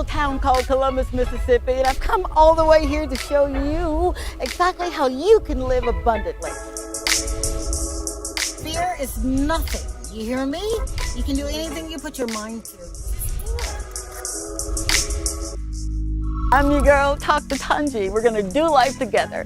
little town called Columbus, Mississippi, and I've come all the way here to show you exactly how you can live abundantly. Fear is nothing, you hear me? You can do anything you put your mind to. I'm your girl, Talk to Tongie. We're gonna do life together.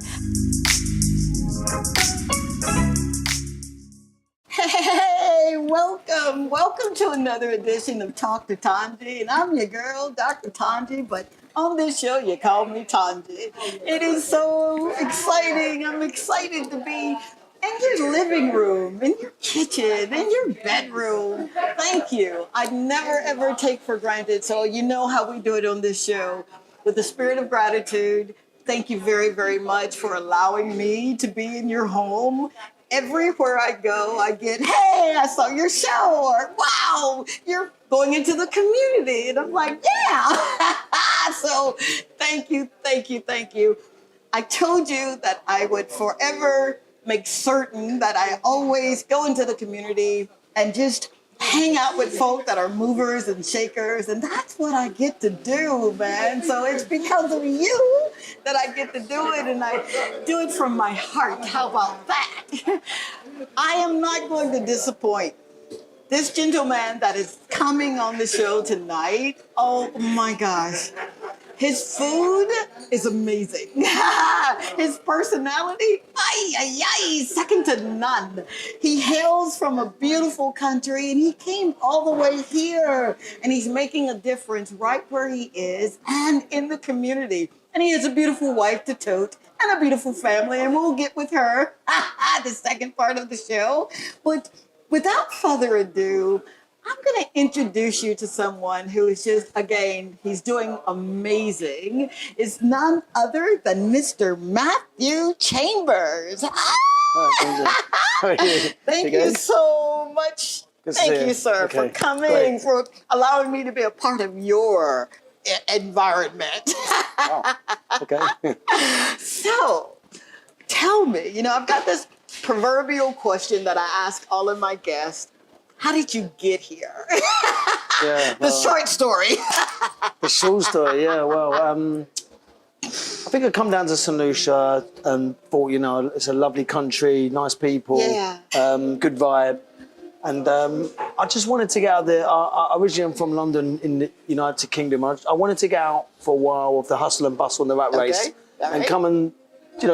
Hey, welcome to another edition of Talk to Tongie, and I'm your girl, Dr. Tongie, but on this show you call me Tongie. It is so exciting. I'm excited to be in your living room, in your kitchen, in your bedroom. Thank you. I never ever take for granted, so you know how we do it on this show. With the spirit of gratitude, thank you very, very much for allowing me to be in your home. Everywhere I go, I get, hey, I saw your show, or wow, you're going into the community. And I'm like, yeah. So thank you, thank you, thank you. I told you that I would forever make certain that I always go into the community and just hang out with folk that are movers and shakers, and that's what I get to do, man. So it's because of you that I get to do it, and I do it from my heart. How about that? I am not going to disappoint this gentleman that is coming on the show tonight. Oh my gosh. His food is amazing. His personality, second to none. He hails from a beautiful country and he came all the way here and he's making a difference right where he is and in the community. And he has a beautiful wife to tote and a beautiful family, and we'll get with her the second part of the show. But without further ado, I'm going to introduce you to someone who is just, again, he's doing amazing. It's none other than Mr. Matthew Chambers. Thank you so much. Thank you, sir, for coming, for allowing me to be a part of your environment. Oh, okay. So, tell me, I've got this proverbial question that I ask all of my guests. How did you get here? Yeah, the short story. The short story, yeah. Well, I think I come down to St. Lucia and thought, it's a lovely country, nice people, good vibe. And I just wanted to get out there. I originally am from London in the United Kingdom. I wanted to get out for a while of the hustle and bustle and the rat race and come and,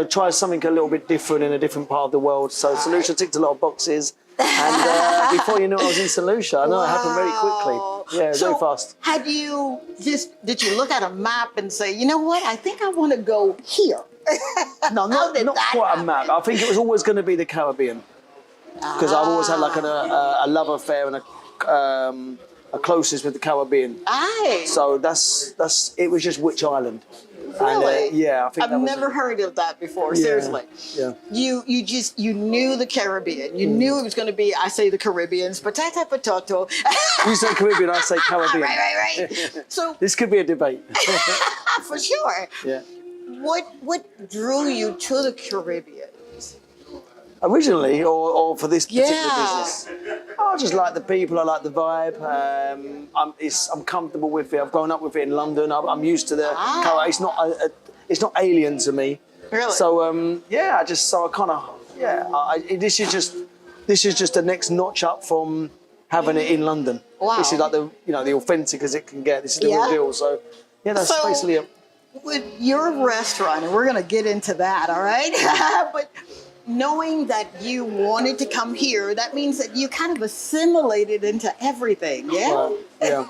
try something a little bit different in a different part of the world. So St. Lucia ticked a lot of boxes. And before you knew I was in St. Lucia. I know it happened very quickly. Yeah, very fast. Did you look at a map and say, you know what, I think I want to go here? No, not quite a map. I think it was always going to be the Caribbean. Because I've always had like a love affair and a closeness with the Caribbean. Aye. So it was just which island. Really? And, yeah, I think I've never heard of that before. Seriously. Yeah. You knew the Caribbean. You knew it was going to be. I say the Caribbeans, potato, potato. You say Caribbean, I say Caribbean. Right. So this could be a debate. For sure. Yeah. What drew you to the Caribbean? Originally, or for this particular business? I just like the people, I like the vibe. I'm comfortable with it. I've grown up with it in London. I'm used to the color. It's not alien to me. Really? So this is just the next notch up from having it in London. Wow. This is like the authentic as it can get. This is the real deal. So yeah, that's basically it. With your restaurant, and we're gonna get into that, all right? But knowing that you wanted to come here, that means that you kind of assimilated into everything, yeah? Well, yeah.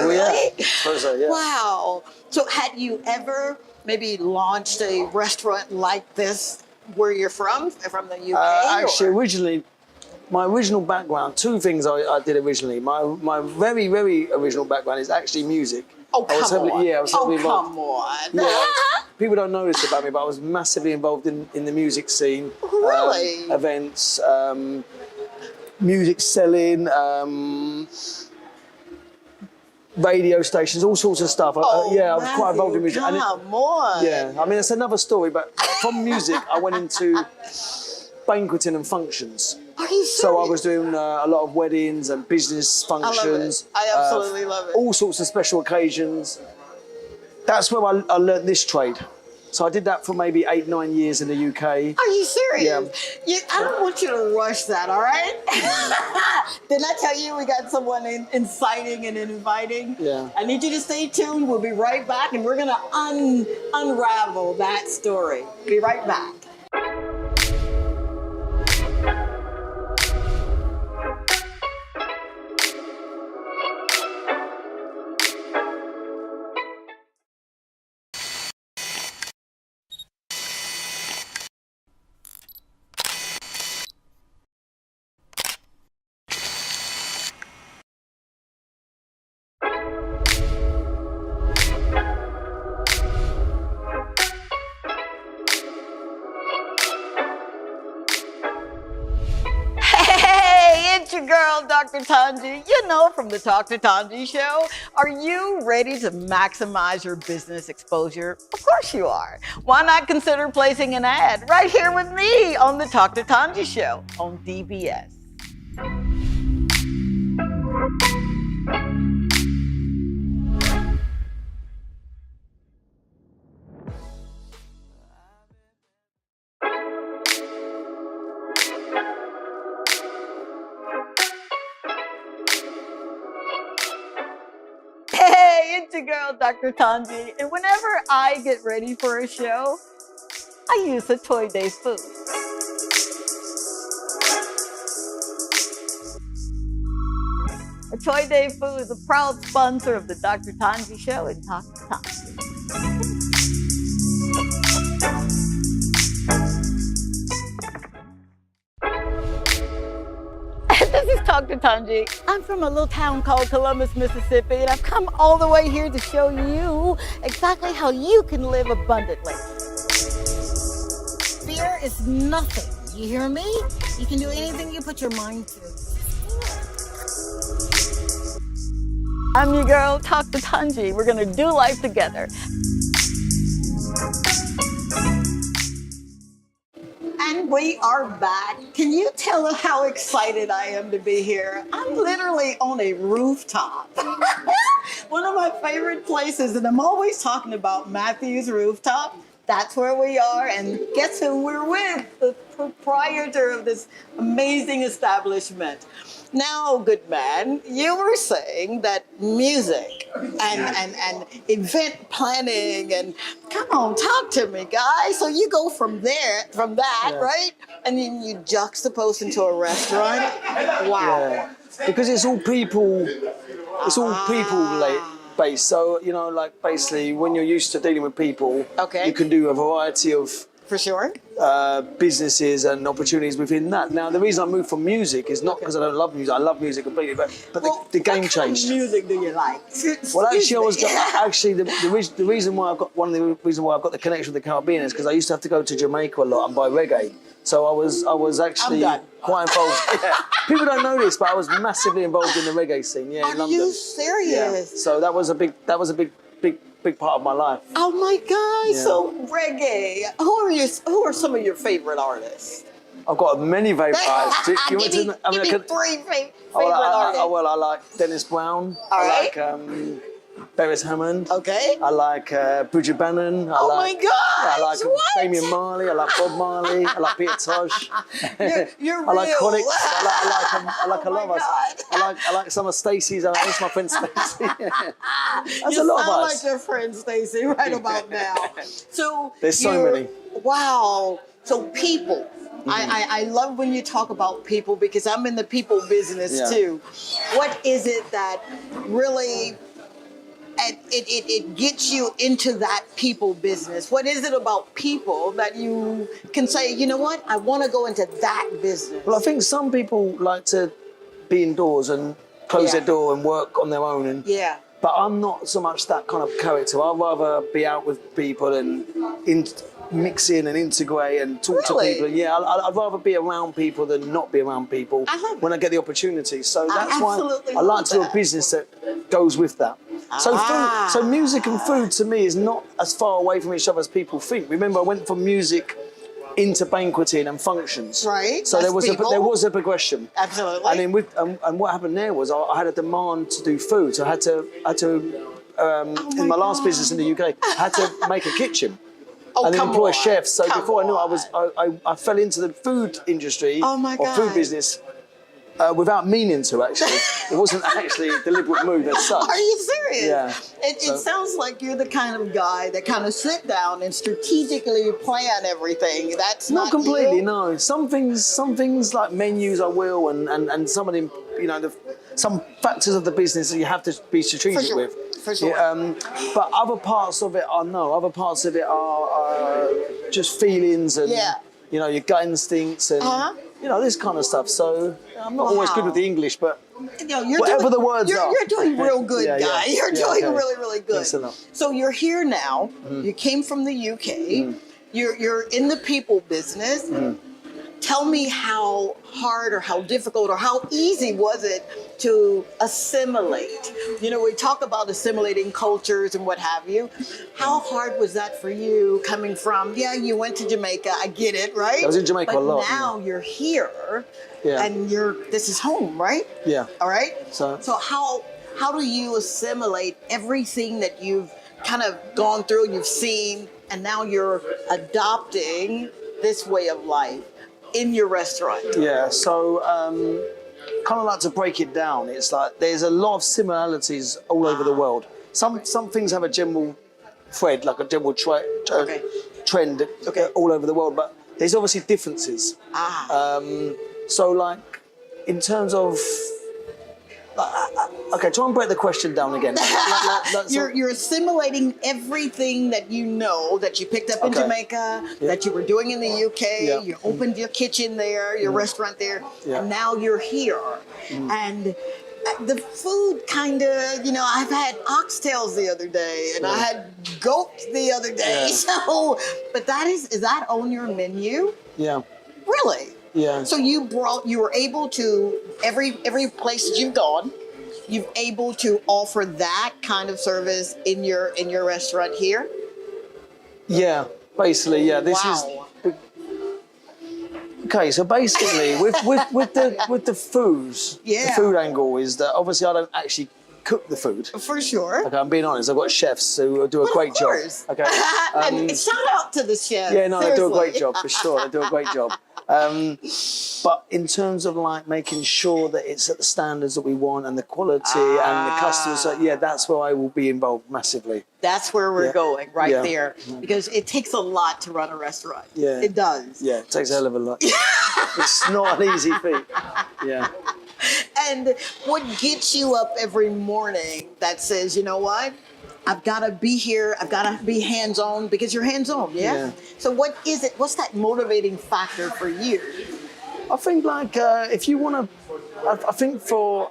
Really? Yeah. So, yeah. Wow. So had you ever maybe launched a restaurant like this where you're from the UK? Actually, originally, my original background, two things I did originally. My very, very original background is actually music. Oh, come on. I was heavily involved. Come on. Yeah, people don't know this about me, but I was massively involved in the music scene. Really? Events, music selling, radio stations, all sorts of stuff. I was quite involved in music. Come on. Yeah, I mean, it's another story, but from music, I went into banqueting and functions. Are you serious? So I was doing a lot of weddings and business functions. I absolutely love it. All sorts of special occasions. that's where I learned this trade. So I did that for maybe 8-9 years in the UK. Are you serious? Yeah. I don't want you to rush that, all right? Didn't I tell you we got someone inciting and inviting? Yeah. I need you to stay tuned. We'll be right back, and we're going to unravel that story. Be right back. It's your girl, Dr. Tongie. You know, from the Talk to Tongie show. Are you ready to maximize your business exposure? Of course you are. Why not consider placing an ad right here with me on the Talk to Tongie show on DBS? Hey, it's your girl, Dr. Tongie, and whenever I get ready for a show, I use a Toy Day food. A Toy Day food is a proud sponsor of the Dr. Tongie show and Talk to Tongie. This is Talk to Tongie. I'm from a little town called Columbus, Mississippi, and I've come all the way here to show you exactly how you can live abundantly. Fear is nothing. You hear me? You can do anything you put your mind to. I'm your girl, Talk to Tongie. We're gonna do life together. And we are back. Can you tell how excited I am to be here? I'm literally on a rooftop. One of my favorite places, and I'm always talking about Matthew's Rooftop. That's where we are, and guess who we're with? The proprietor of this amazing establishment. Now, good man, you were saying that music and event planning and come on, talk to me, guys. So you go from that, Yeah. right? And then you juxtapose into a restaurant. Wow. Yeah. Because it's all people based. So, you know, like basically when you're used to dealing with people, Okay. you can do a variety of For sure. businesses and opportunities within that. Now, the reason I moved from music is not because I don't love music. I love music completely, but the game what kind of changed. music do you like? Well, actually, Excuse me. the reason why I got the connection with the Caribbean is because I used to have to go to Jamaica a lot and buy reggae. So I was actually I'm done. quite involved. Yeah. People don't know this, but I was massively involved in the reggae scene. Yeah, in Are London. you serious? Yeah. So that was a big part of my life. Oh my God! Yeah. So reggae. Who are some of your favorite artists? I've got many favourite artists. Give me three favorite artists. I like Dennis Brown. All I right. like Beres Hammond. Okay. I like Bridget Bannon. Oh my gosh, I like what? Damian Marley. I like Bob Marley. I like Peter Tosh. You're I like real. Chronics. I like a Oh lot of my us. God. I like some of Stacey's. That's my friend Stacey. That's You a lot of sound us. like your friend Stacey right about now. So There's so many. Wow. So people. I love when you talk about people because I'm in the people business Yeah. too. What is it that really it gets you into that people business? What is it about people that you can say, you know what, I want to go into that business? Well, I think some people like to be indoors and close Yeah. their door and work on their own. And Yeah. But I'm not so much that kind of character. I'd rather be out with people and mix in and integrate and talk Really? to people. Yeah, I'd rather be around people than not be around people I love when I get the opportunity. So I that's why absolutely I like love to do a that. business that goes with that. So music and food to me is not as far away from each other as people think. Remember, I went from music into banqueting and functions. Right, So that's there was a progression. Absolutely. And then and what happened there was I had a demand to do food, so I had to in my last business in the UK, I had to make a kitchen. And then employ chefs. So before I knew it, I fell into the food industry or food business without meaning to, actually. It wasn't actually a deliberate move as such. Are you serious? Yeah. It sounds like you're the kind of guy that kind of sit down and strategically plan everything. That's not completely, you? no. Some things like menus I will, and some of them, some factors of the business that you have to be strategic with. For sure. But other parts of it are no. Other parts of it are just feelings and your gut instincts and this kind of stuff. So I'm not always good with the English, but whatever the words are. You're doing real good, guy. You're doing really, really good. Thanks a lot. So you're here now. You came from the UK. You're in the people business. Tell me how hard or how difficult or how easy was it to assimilate? We talk about assimilating cultures and what have you. How hard was that for you coming from, you went to Jamaica, I get it, right? I was in Jamaica a lot. But now you're here and this is home, right? Yeah. All right? So how do you assimilate everything that you've kind of gone through, you've seen, and now you're adopting this way of life in your restaurant? Yeah, so kind of like to break it down. It's like there's a lot of similarities all over the world. Some things have a general thread, like a general trend all over the world, but there's obviously differences. So like in terms of try and break the question down again. You're assimilating everything that that you picked up in Jamaica, that you were doing in the UK. You opened your kitchen there, your restaurant there, and now you're here. And the food kind of, I've had oxtails the other day, and I had goat the other day. So, but is that on your menu? Yeah. Really? Yeah. So you were able to, every place that you've gone, you've able to offer that kind of service in your restaurant here? Yeah, basically, yeah. This is okay. So basically, with the foods, the food angle is that obviously I don't actually cook the food. For sure. Okay, I'm being honest. I've got chefs who do a great job. Okay. And shout out to the chefs. Yeah, no, they do a great job for sure. They do a great job. But in terms of like making sure that it's at the standards that we want and the quality and the customers, that's where I will be involved massively. That's where we're going there, because it takes a lot to run a restaurant. Yeah, it does. Yeah, it takes a hell of a lot. It's not an easy feat. Yeah. And what gets you up every morning that says, you know what? I've got to be here. I've got to be hands-on, because you're hands-on, yeah? So what is it? What's that motivating factor for you? I think if you want to, I think for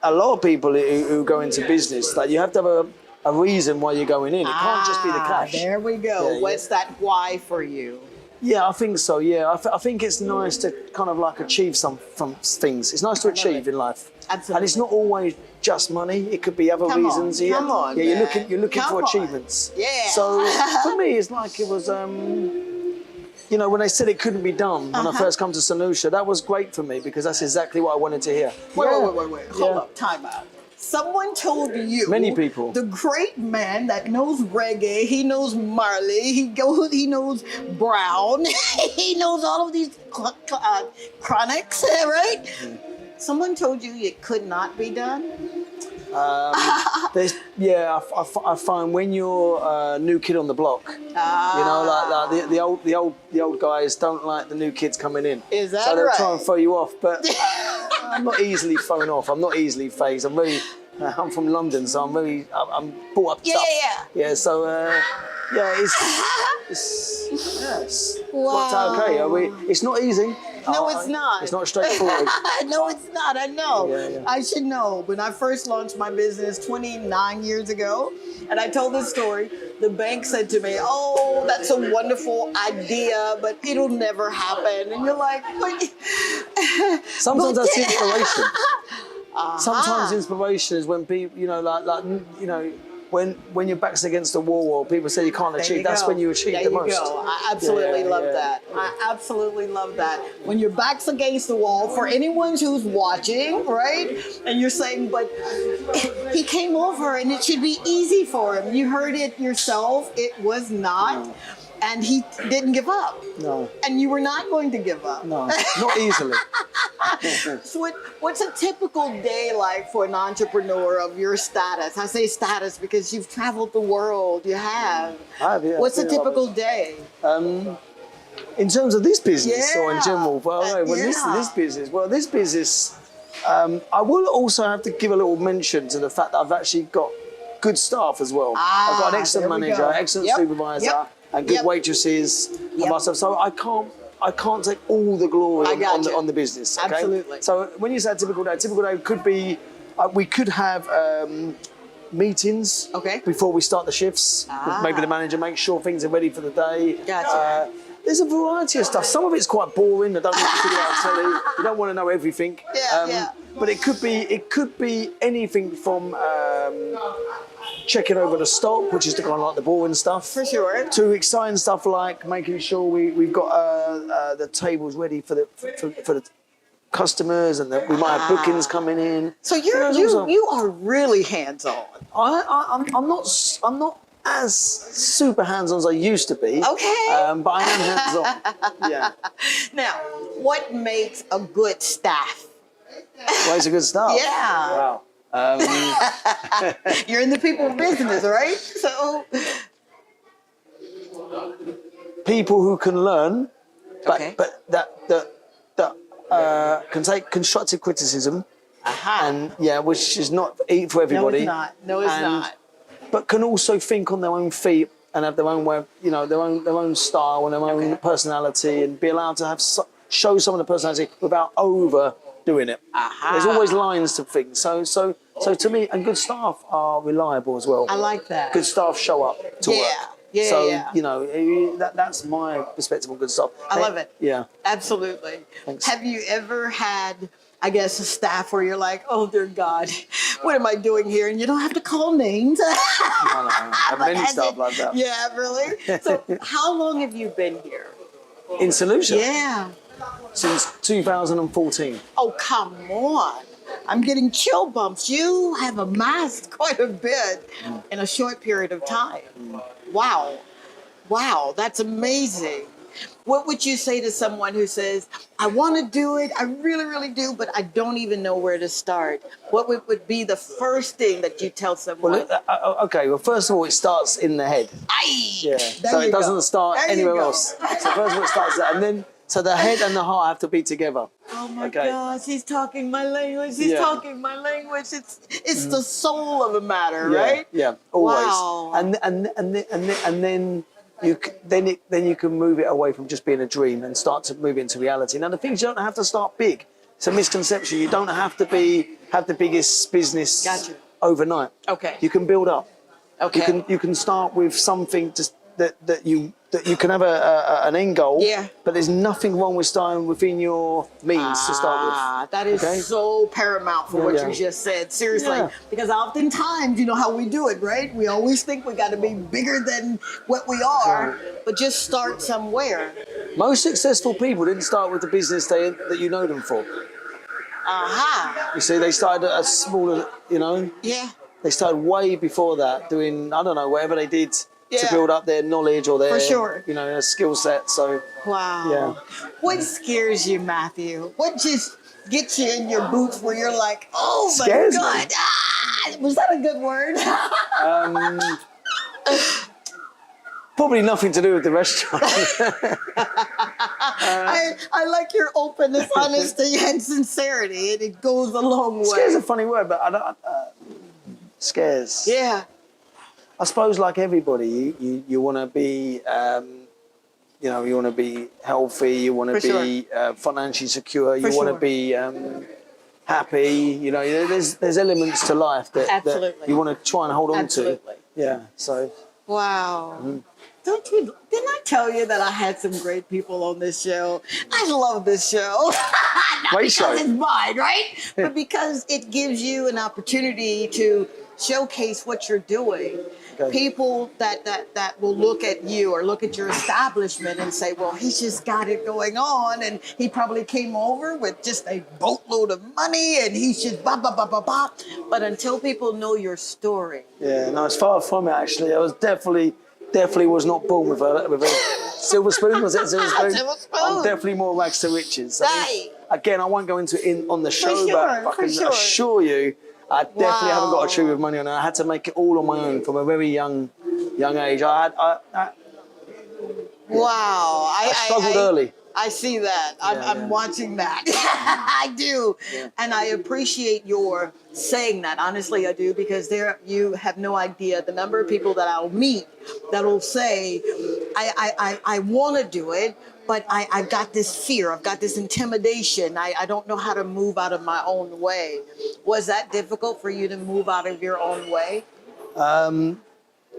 a lot of people who go into business, that you have to have a reason why you're going in. It can't just be the cash. There we go. What's that why for you? Yeah, I think so. Yeah, I think it's nice to kind of like achieve some things. It's nice to achieve in life. Absolutely. And it's not always just money. It could be other reasons. Come on. Yeah, you're looking for achievements. Yeah. So for me, it's like it was. When they said it couldn't be done when I first come to St. Lucia, that was great for me, because that's exactly what I wanted to hear. Wait. Hold up. Time out. Someone told you. Many people. The great man that knows reggae, he knows Marley, he knows Brown, he knows all of these chronics, right? Someone told you it could not be done? I find when you're a new kid on the block, like the old guys don't like the new kids coming in. Is that so they'll right? try and throw you off, but I'm not easily thrown off. I'm not easily phased. I'm from London, so I'm brought up tough. Yeah. So it's worked out okay. It's not easy. No, it's not. It's not straightforward. No, it's not. I know. Yeah. I should know. When I first launched my business 29 years ago, and I told this story, the bank said to me, "Oh, that's a wonderful idea, but it'll never happen." And you're like, sometimes that's inspiration. Sometimes inspiration is when people, when your back's against the wall, or people say you can't achieve, that's when you achieve the most. There you go. I absolutely love that. I absolutely love that. When your back's against the wall, for anyone who's watching, right? And you're saying, but he came over and it should be easy for him. You heard it yourself. It was not. No. And he didn't give up. No. And you were not going to give up. No, not easily. So what's a typical day like for an entrepreneur of your status? I say status because you've traveled the world. You have. I have, yeah. What's a typical day? In terms of this business or in general? Well, this business, I will also have to give a little mention to the fact that I've actually got good staff as well. I've got an excellent manager, excellent supervisor, and good waitresses and myself. So I can't take all the glory on the business. Okay? Absolutely. So when you say a typical day could be, we could have meetings before we start the shifts. Maybe the manager makes sure things are ready for the day. Gotcha. There's a variety of stuff. Some of it's quite boring. I don't need to see it on telly. You don't want to know everything. But it could be anything from checking over the stock, which is the kind of like the boring stuff. For sure. To exciting stuff like making sure we've got the tables ready for the customers, and that we might have bookings coming in. So you are really hands-on. I'm not as super hands-on as I used to be. Okay. But I am hands-on. Yeah. Now, what makes a good staff? What is a good staff? Yeah. Wow. You're in the people business, right? So people who can learn, but that can take constructive criticism, and which is not for everybody. No, it's not. But can also think on their own feet and have their own way, their own style and their own personality, and be allowed to have show some of the personality without overdoing it. There's always lines to things. So to me, and good staff are reliable as well. I like that. Good staff show up to work. That's my perspective on good staff. I love it. Yeah. Absolutely. Thanks. Have you ever had, I guess, a staff where you're like, oh dear God, what am I doing here? And you don't have to call names. No. I have many staff like that. Yeah, really? So how long have you been here? In St. Lucia? Yeah. Since 2014. Oh, come on. I'm getting chill bumps. You have amassed quite a bit in a short period of time. Wow. Wow, that's amazing. What would you say to someone who says, I want to do it, I really, really do, but I don't even know where to start? What would be the first thing that you tell someone? Well, first of all, it starts in the head. Aye! So it doesn't start anywhere else. So first of all, it starts there. And then, so the head and the heart have to be together. Oh my gosh, he's talking my language. He's talking my language. It's the soul of the matter, right? Yeah, always. Wow. And then you can move it away from just being a dream and start to move into reality. Now, the things, you don't have to start big. It's a misconception. You don't have to have the biggest business overnight. Okay. You can build up. Okay. You can start with something that you can have an end goal. Yeah. But there's nothing wrong with starting within your means to start with. That is so paramount for what you just said. Seriously. Yeah. Because oftentimes, you know how we do it, right? We always think we got to be bigger than what we are, but just start somewhere. Most successful people didn't start with the business that you know them for. You see, they started at a smaller, Yeah. They started way before that doing, I don't know, whatever they did to build up their knowledge or their, their skill set. So, wow. Yeah. What scares you, Matthew? What just gets you in your boots where you're like, oh my Scares God. me. Was that a good word? Probably nothing to do with the restaurant. I like your openness, honesty, and sincerity, and it goes a long way. Scares a funny word, but I don't. Scares. Yeah. I suppose, like everybody, you want to be, you want to be healthy. You want to be financially secure. You want to be happy. There's elements to life that you want to try and hold on to. Yeah. So. Wow. Didn't I tell you that I had some great people on this show? I love this show. Not Great because show. It's mine, right? But because it gives you an opportunity to showcase what you're doing. Okay. People that will look at you or look at your establishment and say, well, he's just got it going on, and he probably came over with just a boatload of money, and he should blah blah blah blah blah. But until people know your story, Yeah, no, it's far from it actually. I was definitely was not born with a silver spoon. Was it a silver spoon? Silver spoon. I'm definitely more rags to riches. Right. Again, I won't go into it on the show, sure, but I for can sure. assure you, I definitely haven't got a Wow. tree with money on it. I had to make it all on my own from a very young age. wow, I struggled early. I see that. I'm watching that. I do. Yeah. And I appreciate your saying that. Honestly, I do, because you have no idea the number of people that I'll meet that'll say, I want to do it, but I've got this fear. I've got this intimidation. I don't know how to move out of my own way. Was that difficult for you to move out of your own way?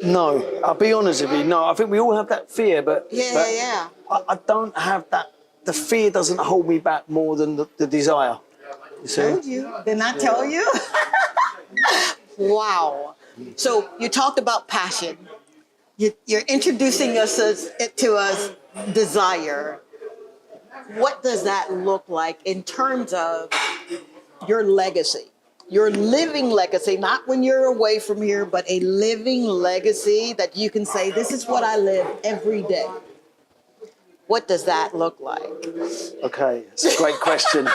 No, I'll be honest with you. No, I think we all have that fear, but Yeah. I don't have that. The fear doesn't hold me back more than the desire. You see? Told you. Didn't I tell you? Wow. So you talked about passion. You're introducing us to us desire. What does that look like in terms of your legacy? Your living legacy, not when you're away from here, but a living legacy that you can say, this is what I live every day. What does that look like? Okay, it's a great question.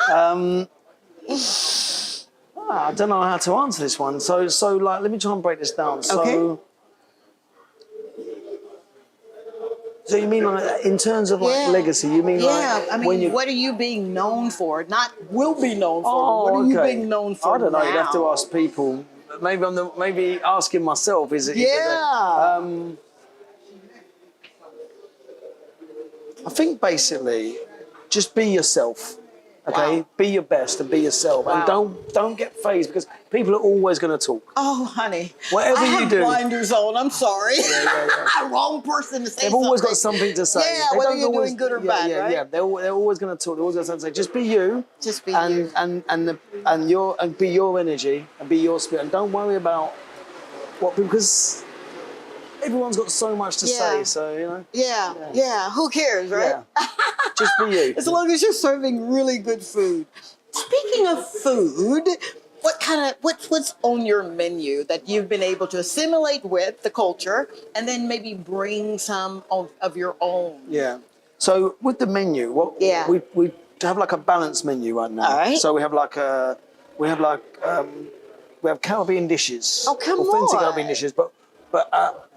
I don't know how to answer this one. So like, let me try and break this down. Okay. So you mean like in terms of like legacy? You mean like I mean, when you? what are you being known for? Not will be known for. Oh, what are you okay. being known for? I don't know. Now? You'd have to ask people. Maybe asking myself is it? Yeah. I think basically, just be yourself. Okay, Wow. be your best and be yourself, Wow. and don't get phased because people are always going to talk. Oh, honey. Whatever I you have do. blinders on. I'm sorry. Yeah. Wrong person to say They've always got something to say. Yeah, They whether don't you're always- doing good or bad, right? Yeah, they're always going to talk. They're always going to say, just be you. Just be and, you. And be your energy and be your spirit, and don't worry about because everyone's got so much to say. So you know. Yeah. Who cares, right? Yeah. Just be you. As long as you're serving really good food. Speaking of food, what's on your menu that you've been able to assimilate with the culture and then maybe bring some of your own? Yeah. So with the menu, we have like a balanced menu right now. All right. So we have Caribbean dishes. Oh, come authentic on. Caribbean dishes, but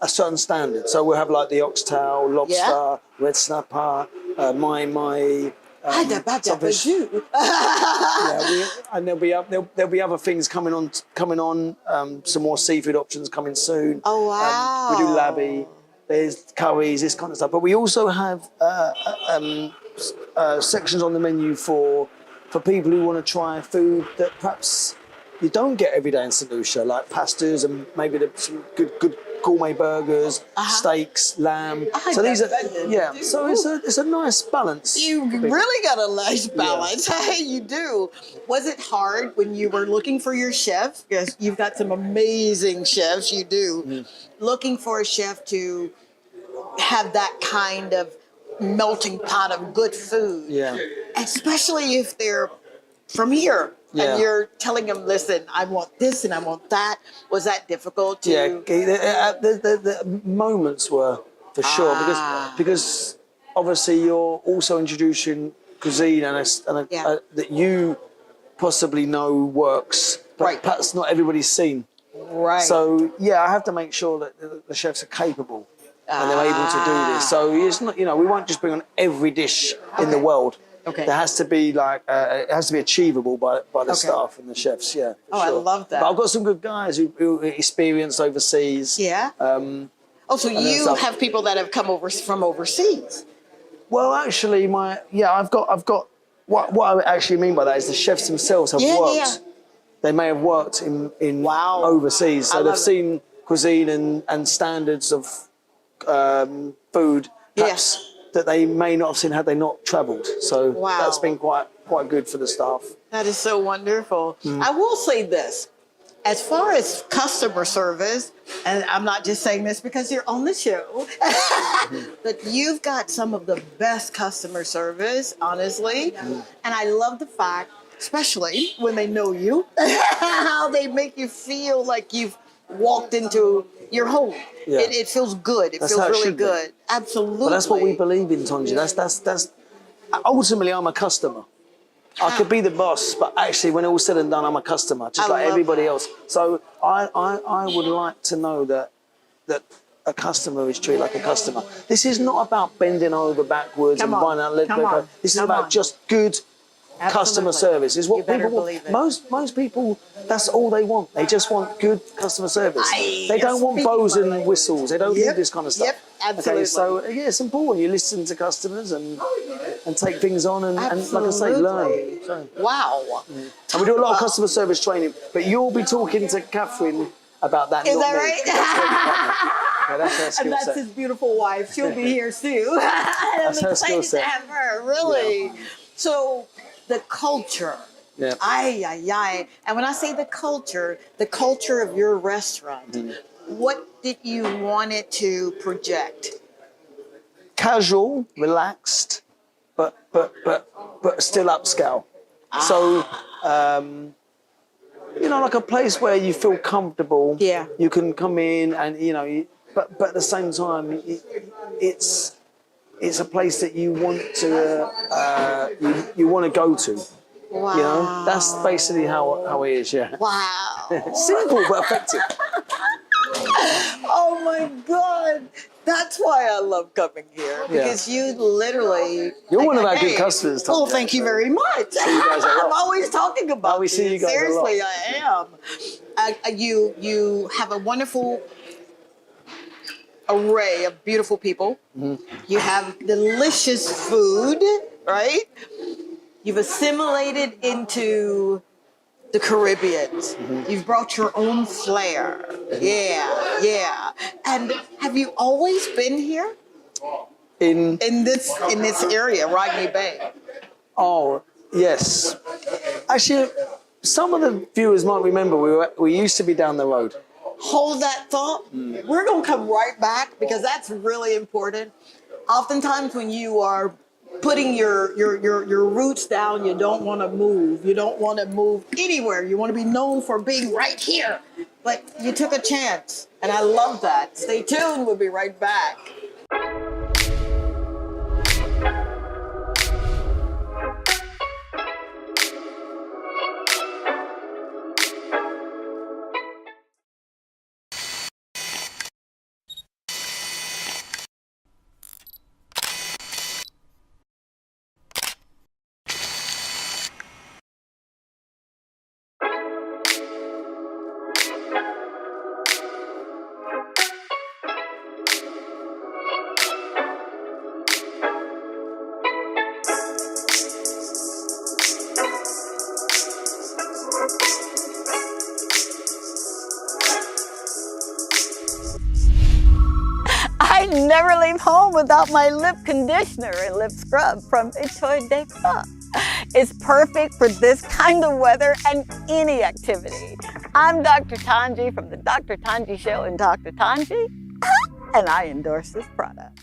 a certain standard. So we'll have like the oxtail, lobster, red snapper, my. Something. And there'll be other things coming on. Some more seafood options coming soon. Oh wow! We do labby. There's curries, this kind of stuff. But we also have sections on the menu for people who want to try food that perhaps you don't get every day in St. Lucia, like pastas and maybe some good gourmet burgers, steaks, lamb. So these are So it's a nice balance. You really got a nice balance. Hey, you do. Was it hard when you were looking for your chef? Because you've got some amazing chefs. You do. Looking for a chef to have that kind of melting pot of good food. Yeah. Especially if they're from here. Yeah. And you're telling them, listen, I want this and I want that. Was that difficult to? Yeah, the moments were for sure because obviously you're also introducing cuisine that you possibly know works, but perhaps not everybody's seen. Right. So I have to make sure that the chefs are capable and they're able to do this. So it's not, we won't just bring on every dish in the world. Okay. There has to be it has to be achievable by the staff and the chefs. Yeah. Oh, sure. I love that. But I've got some good guys who experienced overseas. Yeah. So you have people that have come over from overseas. Well, actually, I've got what I actually mean by that is the chefs themselves have worked. Yeah. They may have worked in overseas, so they've seen cuisine and standards of food. Perhaps, that they may not have seen had they not travelled. So that's been quite good for the staff. That is so wonderful. I will say this. as far as customer service, and I'm not just saying this because you're on the show, but you've got some of the best customer service, honestly. And I love the fact, especially when they know you, how they make you feel like you've walked into your home. Yeah. It feels good. It That's feels how it really should be. good. Absolutely. But that's what we believe in, Tongie. That's ultimately, I'm a customer. I could be the boss, but actually, when all's said and done, I'm a customer, just like everybody else. So I would like to know that a customer is treated like a customer. This is not about bending over backwards and buying out. This is about just good customer service. Is what people want. Most people, that's all they want. They just want good customer service. They don't want bows and whistles. They don't need this kind of stuff. Yep, absolutely. Okay, so yeah, it's important. You listen to customers and take things on and like I say, learn. So. Wow. And we do a lot of customer service training, but you'll be talking to Catherine about that. Is not that me. right? Okay, that's her skill And that's set. his beautiful wife. She'll be here too. That's her skill set. To have her, really. Yeah. So the culture. Yeah. And when I say the culture of your restaurant, what did you want it to project? Casual, relaxed, but still upscale. So, like a place where you feel comfortable. Yeah. You can come in and but at the same time, it's a place that you want to you want to go to. Wow. That's basically how it is. Yeah. Wow. Simple but effective. Oh my God. That's why I love coming here, because you literally... You're one of our good customers, Tom. Oh, thank you very much. I'm always talking about we see you guys Seriously, a lot. I am. You have a wonderful array of beautiful people. You have delicious food, right? You've assimilated into the Caribbean. You've brought your own flair. Yeah. And have you always been here? In this area, Rodney Bay? Oh, yes. Actually, some of the viewers might remember we used to be down the road. Hold that thought. We're gonna come right back because that's really important. Oftentimes when you are putting your roots down, you don't want to move. You don't want to move anywhere. You want to be known for being right here. But you took a chance, and I love that. Stay tuned. We'll be right back. I never leave home without my lip conditioner and lip scrub from T2T. It's perfect for this kind of weather and any activity. I'm Dr. Tongie from the Dr. Tongie Show and Dr. Tongie, and I endorse this product.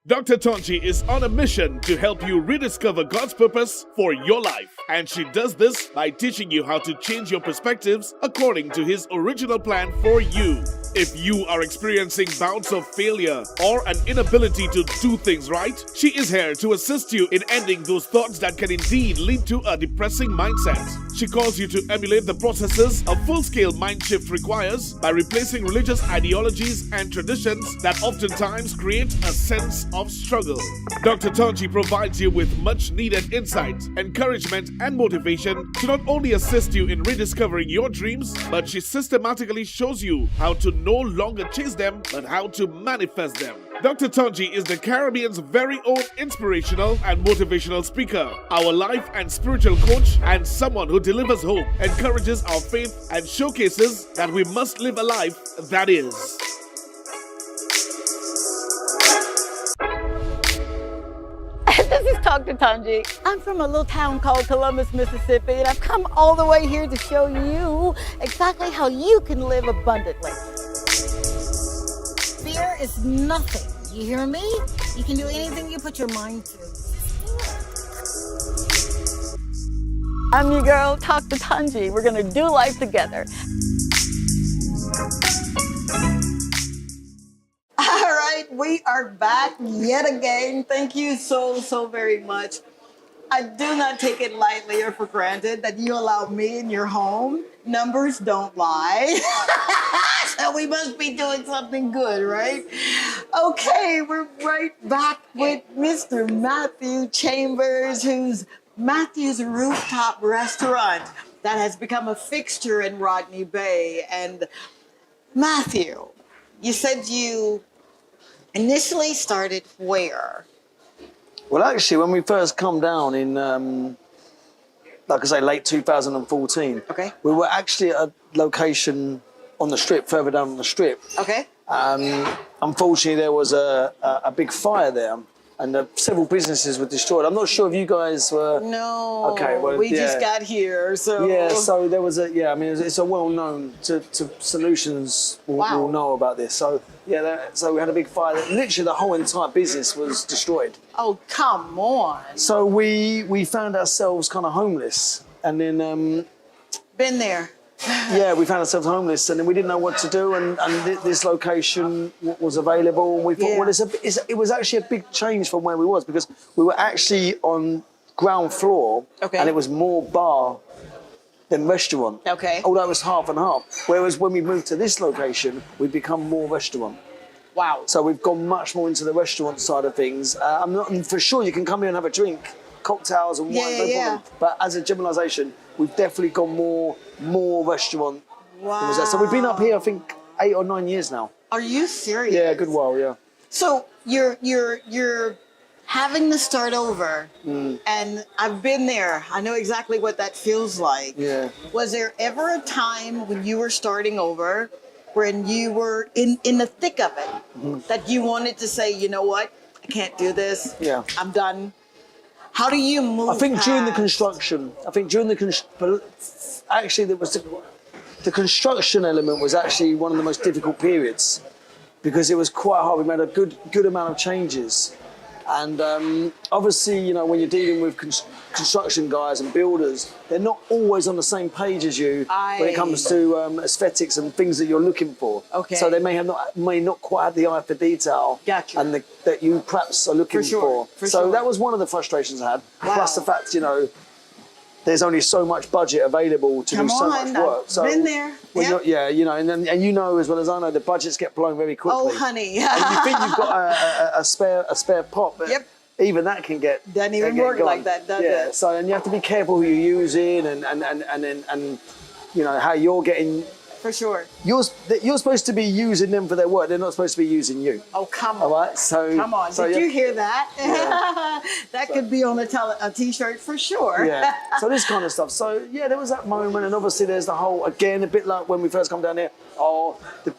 Dr. Tongie is on a mission to help you rediscover God's purpose for your life. And she does this by teaching you how to change your perspectives according to His original plan for you. If you are experiencing bouts of failure or an inability to do things right, she is here to assist you in ending those thoughts that can indeed lead to a depressing mindset. She calls you to emulate the processes a full-scale mind shift requires by replacing religious ideologies and traditions that oftentimes create a sense of struggle. Dr. Tongie provides you with much needed insight, encouragement, and motivation to not only assist you in rediscovering your dreams, but she systematically shows you how to no longer chase them, but how to manifest them. Dr. Tongie is the Caribbean's very own inspirational and motivational speaker, our life and spiritual coach, and someone who delivers hope, encourages our faith, and showcases that we must live a life that is. This is Dr. Tongie. I'm from a little town called Columbus, Mississippi, and I've come all the way here to show you exactly how you can live abundantly. Fear is nothing. You hear me? You can do anything you put your mind to. I'm your girl, Dr. Tongie. We're gonna do life together. All right, we are back yet again. Thank you so very much. I do not take it lightly or for granted that you allow me in your home. Numbers don't lie. So we must be doing something good, right? Okay, we're right back with Mr. Matthew Chambers, who's Matthew's Rooftop Restaurant that has become a fixture in Rodney Bay. And Matthew, you said you initially started where? Well, actually, when we first come down in, like I say, late 2014, Okay. we were actually at a location on the strip, further down on the strip. Okay. Unfortunately, there was a big fire there, and several businesses were destroyed. I'm not sure if you guys were... No. Okay, well, we yeah. just got here, so... Yeah, so there was I mean, it's a well-known to Solutions will know about this. So, yeah, so we had a big fire. Literally, the whole entire business was destroyed. Oh, come on. So we found ourselves kind of homeless. And then... Been there. yeah, we found ourselves homeless, and then we didn't know what to do, and this location was available, and we thought, well, it was actually a big change from where we was, because we were actually on ground floor, Okay. and it was more bar than restaurant. Okay. Although it was half and half. Whereas when we moved to this location, we've become more restaurant. Wow. So we've gone much more into the restaurant side of things. I'm not for sure you can come here and have a drink, cocktails and wine, no problem. But as a generalisation, we've definitely gone more restaurant. Wow. So we've been up here, I think, 8 or 9 years now. Are you serious? Yeah, a good while, yeah. So you're having to start over, and I've been there. I know exactly what that feels like. Yeah. Was there ever a time when you were starting over, when you were in the thick of it, that you wanted to say, you know what, I can't do this. Yeah. I'm done. How do you move? I think during the past- construction, actually there was the construction element was actually one of the most difficult periods, because it was quite hard. We made a good amount of changes, and obviously, you know, when you're dealing with construction guys and builders, they're not always on the same page as you when it comes to aesthetics and things that you're looking for. Okay. So they may not quite have the eye for detail, Gotcha. and that you perhaps are looking for. So that was one of the frustrations I had. Wow. Plus the fact, you know, there's only so much budget available to do so much work. I've So been there. when Yep. you're, you know, and you know as well as I know, the budgets get blown very quickly. Oh, honey. And you think you've got a spare pot, but Yep. even that can get Doesn't even get work gone. like that, does yeah. it? So and you have to be careful who you're using, and you know how you're getting. For sure. You're supposed to be using them for their work. They're not supposed to be using you. Oh, come on. All right. So Come on. So Did you hear that? That could be on a t-shirt for sure. Yeah. So this kind of stuff. So yeah, there was that moment, and obviously there's the whole, again, a bit like when we first come down here. Oh, the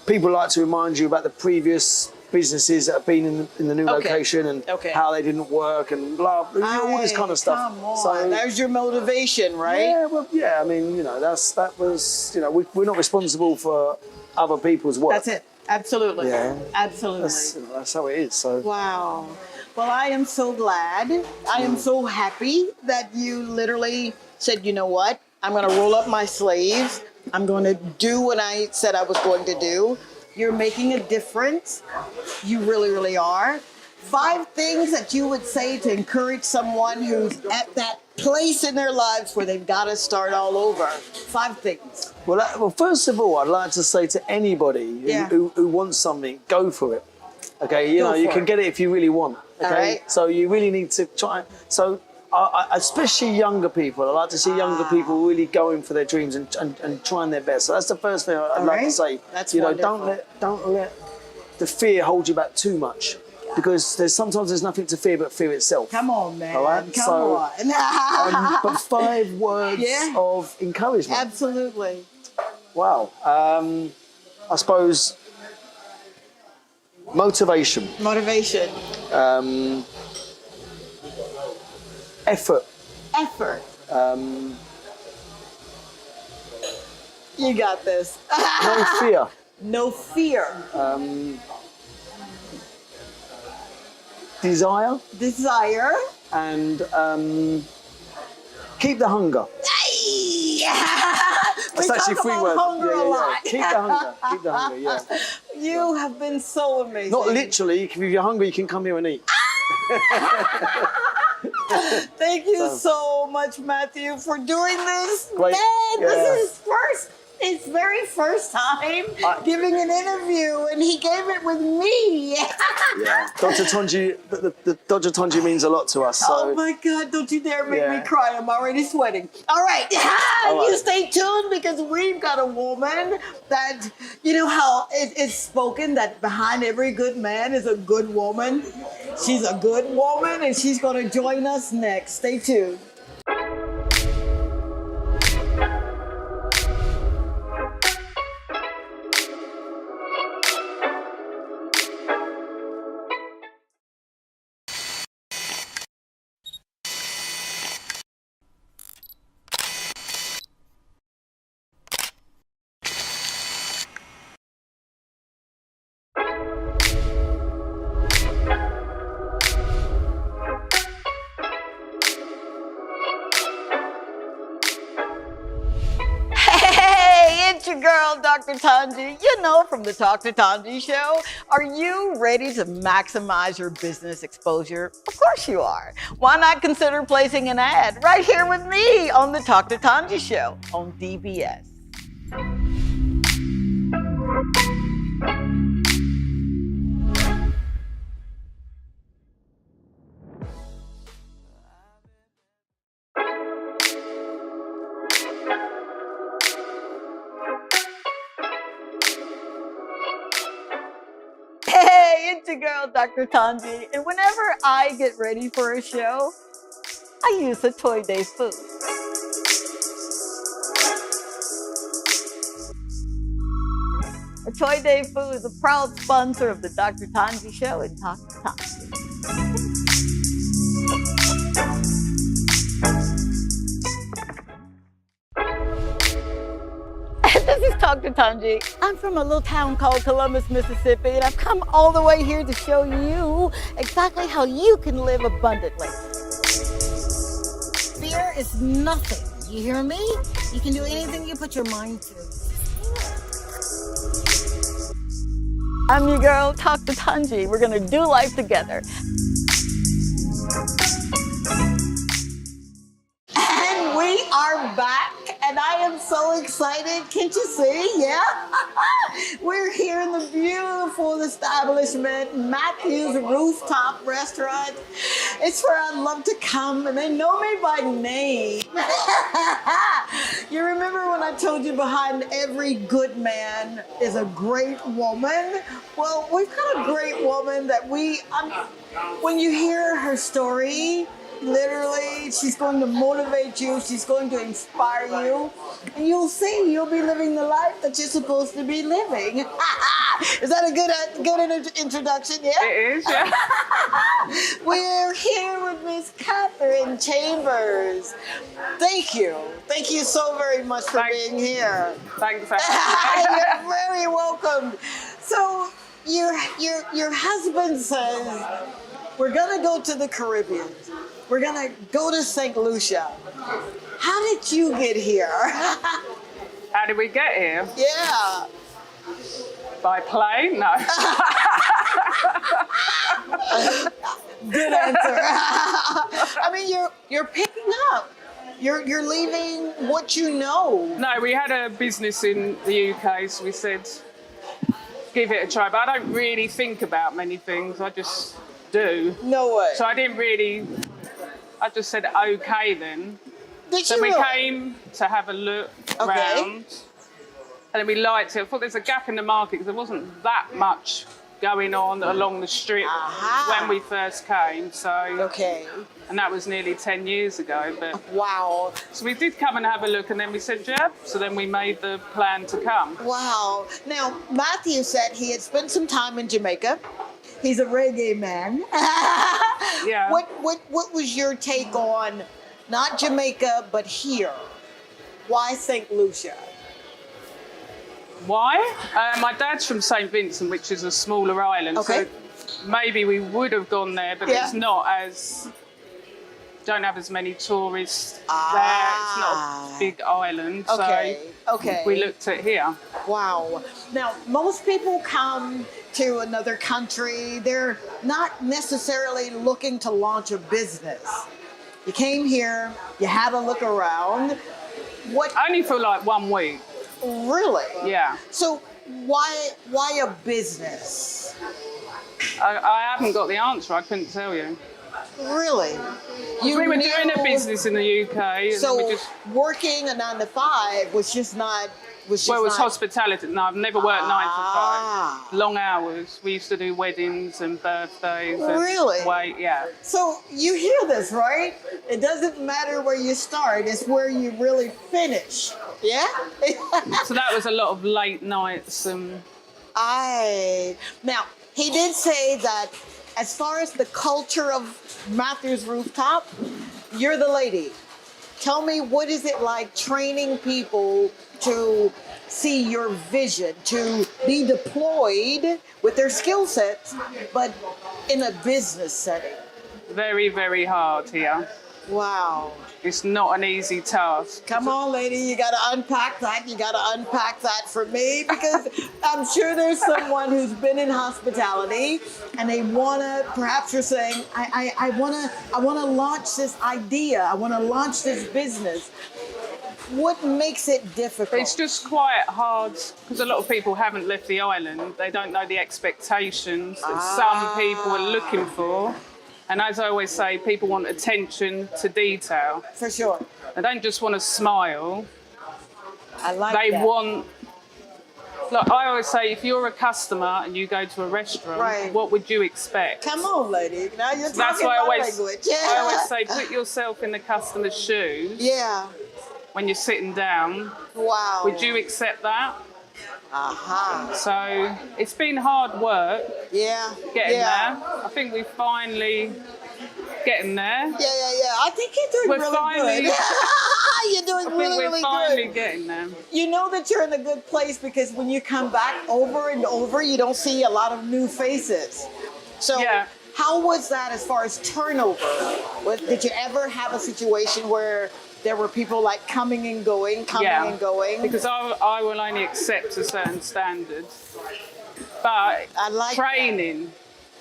people like to remind you about the previous businesses that have been in the new location and how they didn't work and blah, all this kind of stuff. Come on. So there's your motivation, right? yeah, well, yeah. I mean, you know, that was, you know, we're not responsible for other people's work. That's it. Absolutely. Yeah. Absolutely. That's how it is. So. Wow. Well, I am so glad. I am so happy that you literally said, you know what? I'm going to roll up my sleeves. I'm going to do what I said I was going to do. You're making a difference. You really, really are. 5 things that you would say to encourage someone who's at that place in their lives where they've got to start all over. 5 things. Well, first of all, I'd like to say to anybody who wants something, go for it. Okay, you know, you can get it if you really want. Okay, all right. So you really need to try. So, especially younger people, I like to see younger people really going for their dreams and trying their best. So that's the first thing I'd like to say. That's you know, wonderful. don't let the fear hold you back too much, because sometimes there's nothing to fear but fear itself. Come on, man. All right? Come on. But 5 words of encouragement. Absolutely. Wow. I suppose motivation. Motivation. Effort. Effort. You got this. No fear. No fear. Desire. Desire. And keep the hunger. We It's actually talk 3 about words. hunger a lot. Keep the hunger. Keep the hunger, yeah. You have been so amazing. Not literally. If you're hungry, you can come here and eat. Thank you so much, Matthew, for doing this. Great. Man, Yeah. this is his very first time giving an interview, and he gave it with me. Yeah. Dr. Tongie, the Dr. Tongie means a lot to us. So. Oh my God, don't you dare make me Yeah. cry. I'm already sweating. All right. All right. You stay tuned because we've got a woman that, you know how it's spoken that behind every good man is a good woman. She's a good woman and she's going to join us next. Stay tuned. Your girl, Dr. Tongie, you know, from the Talk to Tongie show. Are you ready to maximize your business exposure? Of course you are. Why not consider placing an ad right here with me on the Talk to Tongie show on DBS? Hey, it's your girl, Dr. Tongie, and whenever I get ready for a show, I use a Toy Day food. A Toy Day food is a proud sponsor of the Dr. Tongie show and Talk to Tongie. This is Talk to Tongie. I'm from a little town called Columbus, Mississippi, and I've come all the way here to show you exactly how you can live abundantly. Fear is nothing. You hear me? You can do anything you put your mind to. I'm your girl, Talk to Tongie. We're gonna do life together. And we are back, and I am so excited. Can't you see? Yeah? We're here in the beautiful establishment, Matthew's Rooftop Restaurant. It's where I love to come, and they know me by name. You remember when I told you behind every good man is a great woman? Well, we've got a great woman that when you hear her story, literally, she's going to motivate you. She's going to inspire you. And you'll see, you'll be living the life that you're supposed to be living. Is that a good introduction? Yeah? It is, yeah. We're here with Miss Catherine Chambers. Thank you. Thank you so very much for being here. Thanks for having me. You're very welcome. So your husband says, we're gonna go to the Caribbean. We're gonna go to St. Lucia. How did you get here? How did we get here? Yeah. By plane? No. Good answer. I mean, you're picking up. You're leaving what you know. No, we had a business in the UK, so we said, give it a try. But I don't really think about many things. I just do. No way. So I just said okay then. Did So you we really? came to have a look Okay. round, and then we liked it. I thought there's a gap in the market because there wasn't that much going on along the strip when we first came. So, Okay. and that was nearly 10 years ago. But Wow. so we did come and have a look, and then we said, yeah. So then we made the plan to come. Wow. Now, Matthew said he had spent some time in Jamaica. He's a reggae man. Yeah. What was your take on not Jamaica but here? Why St. Lucia? Why? My dad's from St. Vincent, which is a smaller island. Okay. So maybe we would have gone there, but it's not as... Don't have as many tourists there. It's not a big island. Okay. So we looked at here. Wow. Now, most people come to another country. They're not necessarily looking to launch a business. You came here, you had a look around. What? Only for like 1 week. Really? Yeah. So why a business? I haven't got the answer. I couldn't tell you. Really? We were doing a business in the UK. And So then we just, working a 9 to 5 was just not. well, it was hospitality. No, I've never worked 9 to 5. Long hours. We used to do weddings and birthdays. And Really? Wait, yeah. So you hear this, right? It doesn't matter where you start; it's where you really finish. Yeah. So that was a lot of late nights and. Now he did say that as far as the culture of Matthews Rooftop, you're the lady. Tell me, what is it like training people to see your vision, to be deployed with their skill sets, but in a business setting? Very, very hard here. Wow. It's not an easy task. Come on, lady, you got to unpack that. You got to unpack that for me, because I'm sure there's someone who's been in hospitality and they want to, perhaps you're saying, I want to launch this idea. I want to launch this business. What makes it difficult? It's just quite hard because a lot of people haven't left the island. They don't know the expectations that some people are looking for. And as I always say, people want attention to detail. For sure. They don't just want to smile. I like They that. want... Like I always say, if you're a customer and you go to a restaurant, Right. what would you expect? Come on, lady. Now you're talking That's why my language. Yeah. I always say, put yourself in the customer's shoes Yeah. when you're sitting down. Wow. Would you accept that? Aha. So it's been hard work Yeah. getting there. I think we're finally getting there. Yeah. I think you're doing We're really finally- good. You're doing I think really, we're really finally good. getting there. You know that you're in a good place because when you come back over and over, you don't see a lot of new faces. So Yeah. how was that as far as turnover? Did you ever have a situation where there were people like coming and going? Because I will only accept a certain standard. But I like training.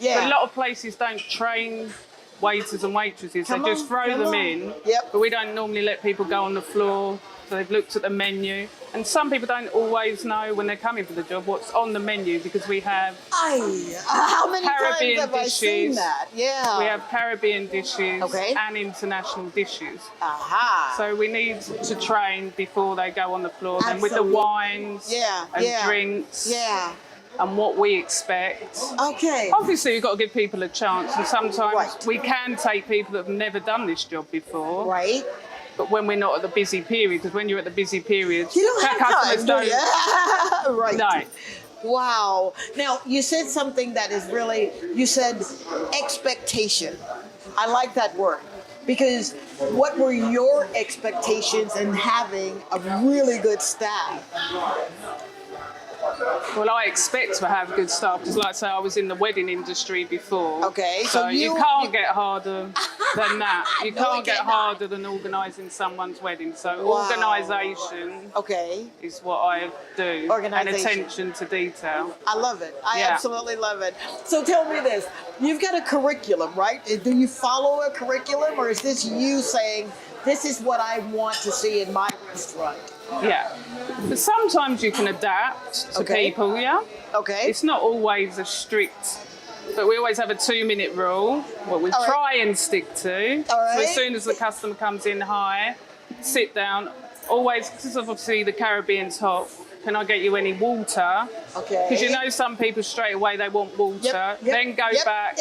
Yeah. A lot of places don't train waiters and waitresses. Come they just on, throw come them on. in. Yep. But we don't normally let people go on the floor. So they've looked at the menu. And some people don't always know when they're coming for the job what's on the menu because we have how many Caribbean times have I seen dishes. that? Yeah. we have Caribbean dishes Okay. and international dishes. Aha. So we need to train before they go on the floor. And with the Absolutely. wines Yeah, and yeah. drinks Yeah. and what we expect. Okay. Obviously, you've got to give people a chance, and sometimes Right. we can take people that have never done this job before. Right. But when we're not at the busy period, because when you're at the busy period, You don't our have customers time, do you? Right. No. Wow. Now, you said something that is really, you said expectation. I like that word. Because what were your expectations in having a really good staff? Well, I expect to have good staff, because like I say, I was in the wedding industry before. Okay, So, so you can't get harder than that. You No, can't it get cannot. harder than organising someone's wedding. So Wow. organisation Okay. is what I do. And Organisation. attention to detail. I love it. I Yeah. absolutely love it. So tell me this. You've got a curriculum, right? Do you follow a curriculum, or is this you saying, this is what I want to see in my restaurant? Yeah. But sometimes you can adapt to Okay. people, yeah? Okay. It's not always a strict, but we always have a 2-minute rule, what we All right. try and stick to. All right. So as soon as the customer comes in, hi, sit down, always, because obviously the Caribbean's hot, can I get you any water? Okay. Because you know some people straight away, they want water, Yep, then go yep. back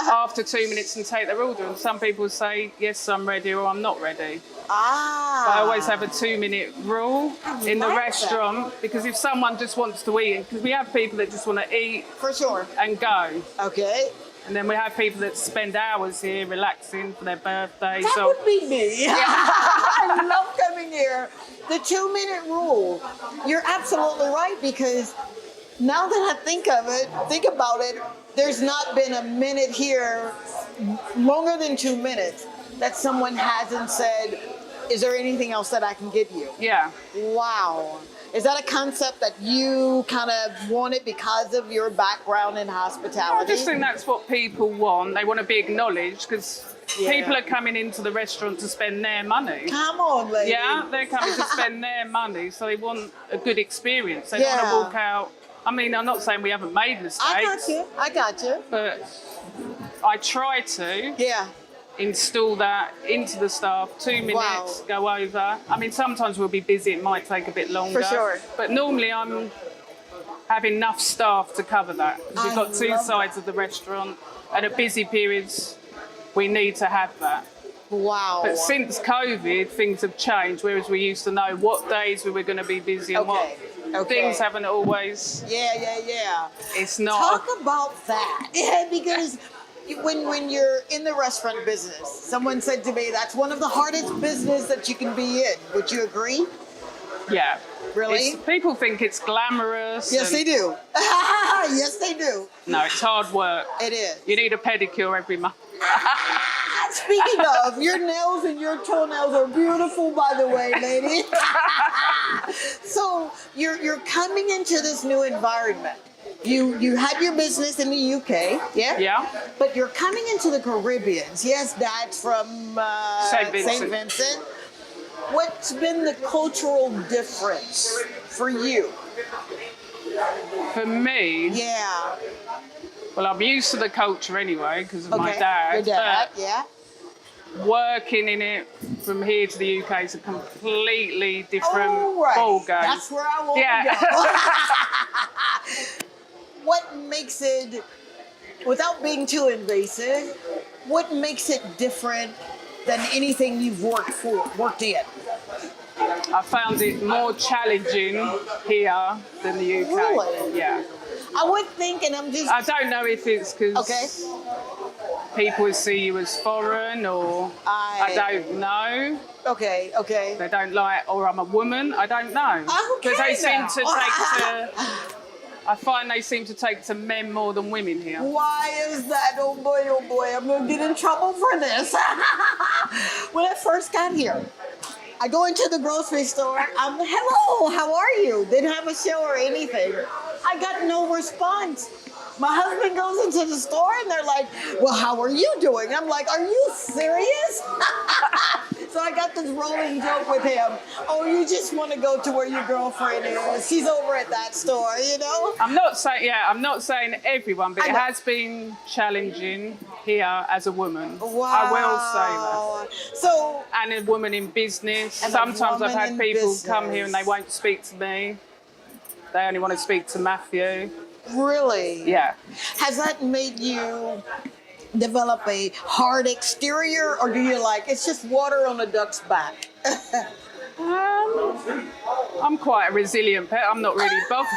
after 2 minutes and take their order. And some people say, yes, I'm ready, or I'm not ready. I always have a 2-minute rule in the like that. restaurant, because if someone just wants to eat, because we have people that just want to eat For sure. and go. Okay. And then we have people that spend hours here relaxing for their birthday. That would be me. I love coming here. The 2-minute rule. You're absolutely right, because now that I think about it, there's not been a minute here longer than 2 minutes that someone hasn't said, is there anything else that I can give you? Yeah. Wow. Is that a concept that you kind of wanted because of your background in hospitality? I just think that's what people want. They want to be acknowledged, because people are coming into the restaurant to spend their money. Come on, lady. Yeah, they're coming to spend their money, so they want a good experience. They don't want to walk out. I mean, I'm not saying we haven't made mistakes. I got you. But I try to install that into the staff. 2 minutes, go over. I mean, sometimes we'll be busy, it might take a bit longer. For sure. But normally I'm have enough staff to cover that. We've got two sides of the restaurant, and at busy periods, we need to have that. Wow. But since COVID, things have changed, whereas we used to know what days we were going to be busy and what things haven't always. Yeah. It's not. Talk about that. Yeah, because when you're in the restaurant business, someone said to me, that's one of the hardest business that you can be in. Would you agree? Yeah. Really? People think it's glamorous. Yes, they do. Yes, they do. No, it's hard work. It is. You need a pedicure every month. Speaking of, your nails and your toenails are beautiful, by the way, lady. So you're coming into this new environment. You had your business in the UK, yeah? Yeah. But you're coming into the Caribbean. Yes, that's from St. Vincent. What's been the cultural difference for you? For me? Yeah. Well, I'm used to the culture anyway because of my dad. Your dad, yeah. Working in it from here to the UK is a completely different ball game. That's where I want to go. What makes it, without being too invasive, what makes it different than anything you've worked in? I found it more challenging here than the UK. Really? Yeah. I would think, and I'm just... I don't know if it's because people see you as foreign, or I don't know. Okay. They don't like, or I'm a woman, I don't know. Because they seem to take to... I find they seem to take to men more than women here. Why is that? Oh boy, I'm gonna get in trouble for this. When I first got here, I go into the grocery store, hello, how are you? Didn't have a show or anything. I got no response. My husband goes into the store and they're like, well, how are you doing? I'm like, are you serious? So I got this rolling joke with him. Oh, you just want to go to where your girlfriend is. She's over at that store, you know? I'm not saying everyone, but it has been challenging here as a woman. Wow. I will say that. So, and a woman in business. Sometimes I've had people come here and they won't speak to me. They only want to speak to Matthew. Really? Yeah. Has that made you develop a hard exterior, or do you like, it's just water on a duck's back? I'm quite a resilient pet. I'm not really bothered.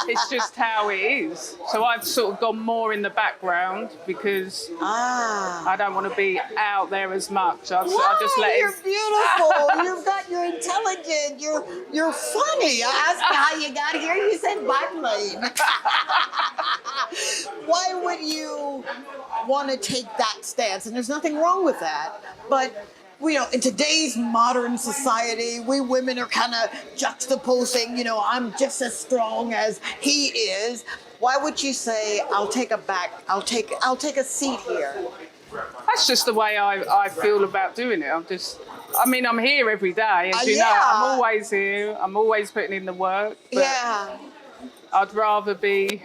It's just how it is. So I've sort of gone more in the background because I don't want to be out there as much. I just let You're beautiful. You've got, you're intelligent. You're funny. I asked you how you got here. You said biplane. Why would you want to take that stance? And there's nothing wrong with that. But you know, in today's modern society, we women are kind of juxtaposing, you know, I'm just as strong as he is. Why would you say, I'll take a seat here? That's just the way I feel about doing it. I'm here every day, as you know. I'm always here. I'm always putting in the work. But I'd rather be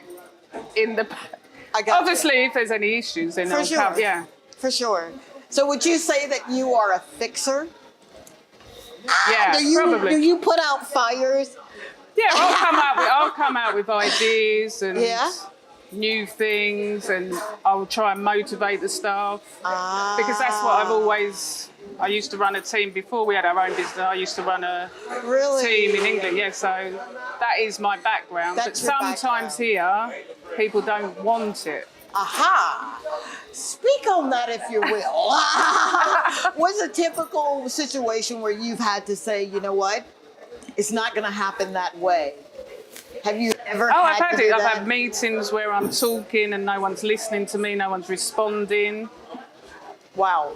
in the... Obviously, if there's any issues, then I'll come. Yeah. For sure. So would you say that you are a fixer? Yeah, probably. Do you put out fires? Yeah, I'll come out with ideas and new things, and I'll try and motivate the staff. Because that's what I used to run a team before we had our own business. I used to run a team in England, so that is my background. But sometimes here, people don't want it. Aha. Speak on that, if you will. What's a typical situation where you've had to say, you know what, it's not going to happen that way? Have you ever Oh, had I've to had do it. I've that? had meetings where I'm talking and no one's listening to me, no one's responding. Wow.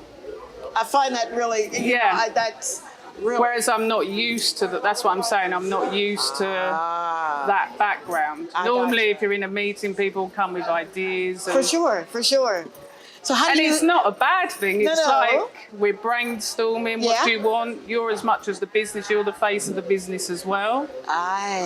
I find that really, Yeah. that's really. Whereas I'm not used to that. That's what I'm saying. I'm not used to that background. I Normally, gotcha. if you're in a meeting, people come with ideas. For sure, for sure. So how And do you... it's not a bad thing. No, It's no. like we're brainstorming. Yeah. What do you want? You're as much as the business. You're the face of the business as well.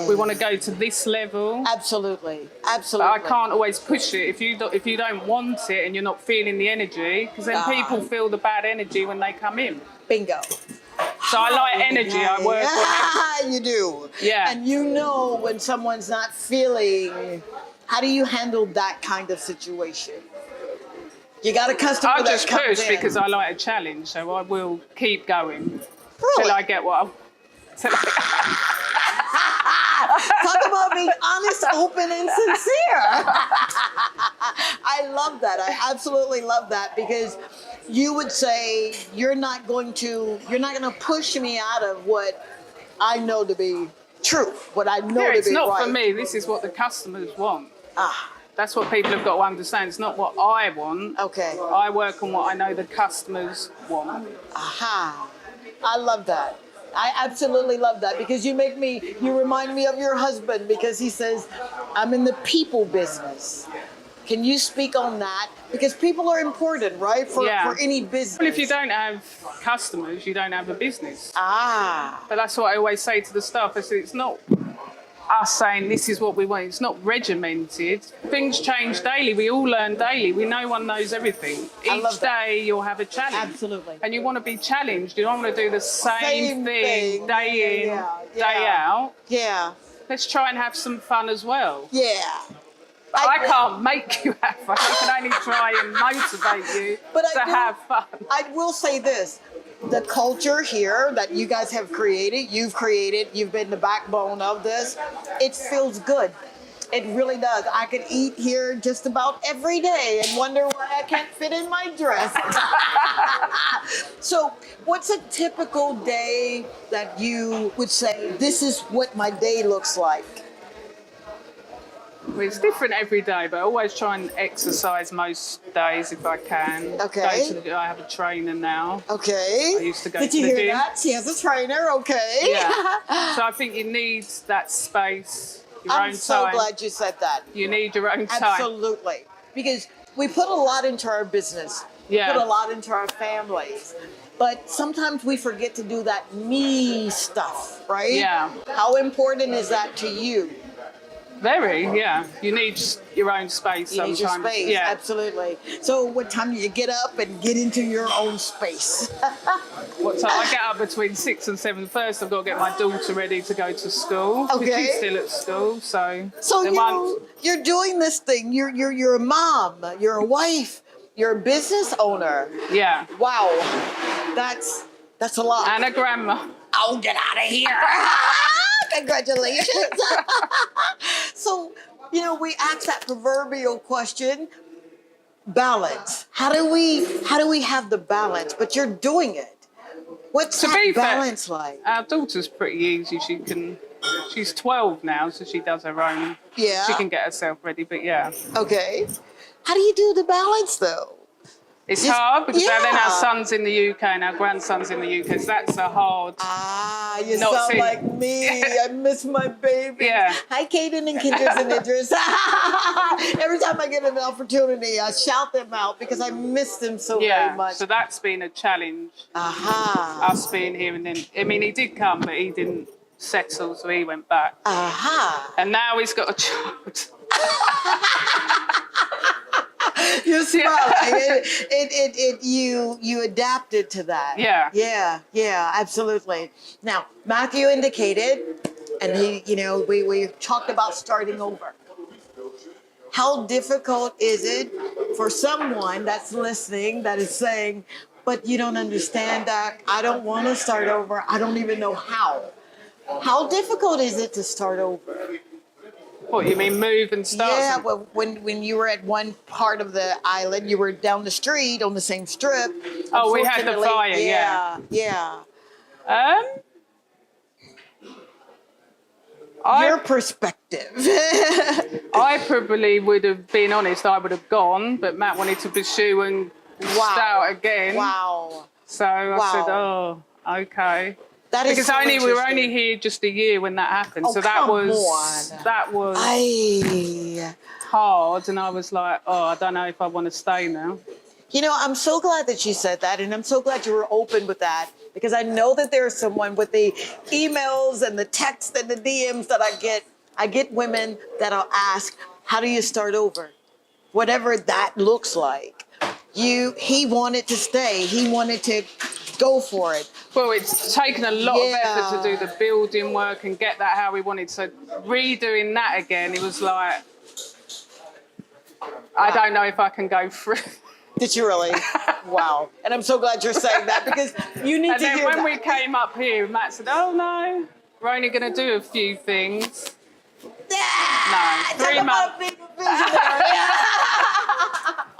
We want to go to this level. Absolutely, But absolutely. I can't always push it if you don't want it and you're not feeling the energy, because then people feel the bad energy when they come in. Bingo. So I like energy. I work on it. You do. Yeah. And you know when someone's not feeling. How do you handle that kind of situation? You got a customer I that just comes push in. because I like a challenge, so I will keep going Really? till I get what I. Talk about being honest, open, and sincere. I love that. I absolutely love that, because you would say you're not going to push me out of what I know to be true, what I know Yeah, to it's be not right. for me. This is what the customers want. Ah, That's what people have got to understand. It's not what I want. okay. I work on what I know the customers want. Aha. I love that. I absolutely love that, because you remind me of your husband, because he says, I'm in the people business. Can you speak on that? Because people are important, right? For any business. Well, if you don't have customers, you don't have a business. Ah. But that's what I always say to the staff. I say it's not us saying this is what we want. It's not regimented. Things change daily. We all learn daily. No one knows everything. I love Each that. day you'll have a challenge. Absolutely. And you want to be challenged. You don't want to do the same thing day in, day out. Yeah. Let's try and have some fun as well. Yeah. I can't make you have fun. I can only try and motivate you to have fun. I will say this. The culture here that you guys have created, you've been the backbone of this, it feels good. It really does. I could eat here just about every day and wonder why I can't fit in my dress. So what's a typical day that you would say, this is what my day looks like? Well, it's different every day, but I always try and exercise most days if I can. Okay. I have a trainer now. Okay. I used to go Did to you the hear gym. that? She has a trainer. Okay. Yeah. So I think you need that space, your own I'm so time. glad you said that. You need your own time. Absolutely. Because we put a lot into our business. Yeah. We put a lot into our families. But sometimes we forget to do that me stuff, right? Yeah. How important is that to you? Very, yeah. You need your own space You need sometimes. your space, Yeah. absolutely. So what time do you get up and get into your own space? What time? I get up between 6 and 7. First, I've got to get my daughter ready to go to school. 'Cause Okay. She's still at school, so. So then you're doing this thing. You're a mom. You're a wife. You're a business owner. Yeah. Wow, that's a lot. And a grandma. Oh, get out of here. Congratulations. So, we ask that proverbial question, balance. How do we have the balance? But you're doing it. What's To be that fair, balance like? Our daughter's pretty easy. She's 12 now, so she does her own. Yeah. She can get herself ready, but yeah. Okay. How do you do the balance though? It's hard because then yeah. our son's in the UK and our grandson's in the UK, so that's a hard. You Not sound seeing- like me. I miss my baby. Yeah. Hi, Kaden and Kinders and Idris. Every time I get an opportunity, I shout them out because I miss them so very Yeah, much. so that's been a challenge, Aha. us being here and then. I mean, he did come, but he didn't settle, so he went back. Aha. And now he's got a child. You're smart. You adapted to that. Yeah. Yeah, absolutely. Now, Matthew indicated, and we talked about starting over. How difficult is it for someone that's listening that is saying, but you don't understand, Doc, I don't want to start over. I don't even know how. How difficult is it to start over? What, you mean move and start? Yeah, well, when you were at one part of the island, you were down the street on the same strip. Oh, we had the Unfortunately, fire, yeah. Yeah. Your perspective. I probably would have been honest, I would have gone, but Matt wanted to pursue and start again. Wow. So I said, oh, okay. That is because so we were only interesting. here just a year when that happened. Oh, so that come was on. that was hard, and I was like, oh, I don't know if I want to stay now. You know, I'm so glad that you said that, and I'm so glad you were open with that, because I know that there's someone with the emails and the texts and the DMs that I get. I get women that'll ask, how do you start over? Whatever that looks like. He wanted to stay. He wanted to go for it. Well, it's taken a lot of effort to do the building work and get that how we wanted. So redoing that again, it was like, I don't know if I can go through. Did you really? Wow. And I'm so glad you're saying that, because you need to hear that. And then when we came up here, Matt said, oh no, we're only going to do a few things. No, 3 months.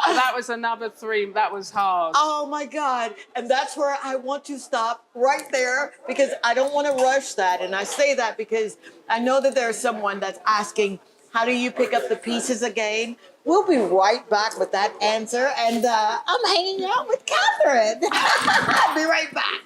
That was another 3. That was hard. Oh my God. And that's where I want to stop right there, because I don't want to rush that. And I say that because I know that there's someone that's asking, how do you pick up the pieces again? We'll be right back with that answer. And I'm hanging out with Catherine. I'll be right back.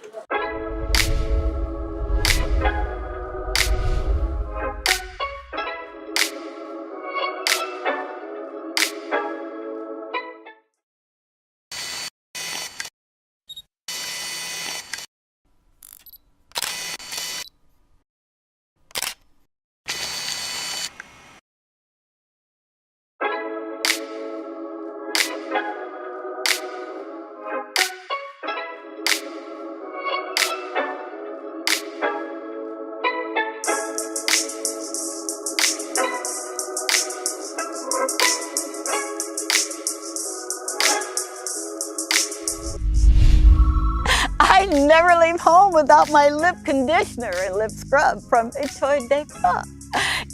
I never leave home without my lip conditioner and lip scrub from T2T.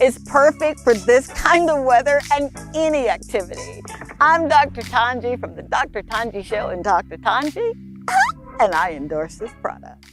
It's perfect for this kind of weather and any activity. I'm Dr. Tongie from the Dr. Tongie Show and Dr. Tongie, and I endorse this product.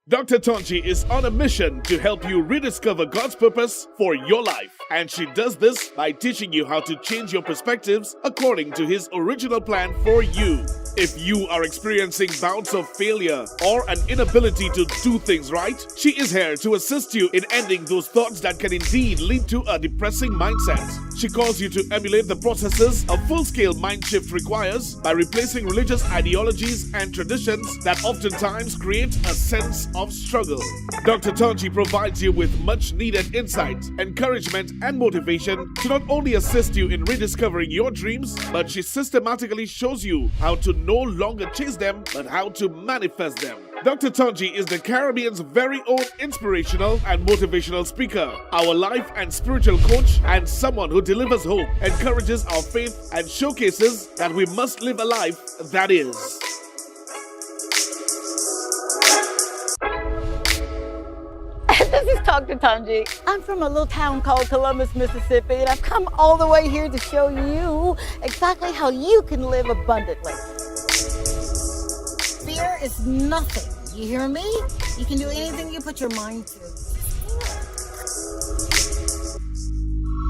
Dr. Tongie is on a mission to help you rediscover God's purpose for your life. And she does this by teaching you how to change your perspectives according to His original plan for you. If you are experiencing bouts of failure or an inability to do things right, she is here to assist you in ending those thoughts that can indeed lead to a depressing mindset. She calls you to emulate the processes a full-scale mind shift requires by replacing religious ideologies and traditions that oftentimes create a sense of struggle. Dr. Tongie provides you with much needed insight, encouragement, and motivation to not only assist you in rediscovering your dreams, but she systematically shows you how to no longer chase them, but how to manifest them. Dr. Tongie is the Caribbean's very own inspirational and motivational speaker, our life and spiritual coach, and someone who delivers hope, encourages our faith, and showcases that we must live a life that is. This is Dr. Tongie. I'm from a little town called Columbus, Mississippi, and I've come all the way here to show you exactly how you can live abundantly. Fear is nothing. You hear me? You can do anything you put your mind to.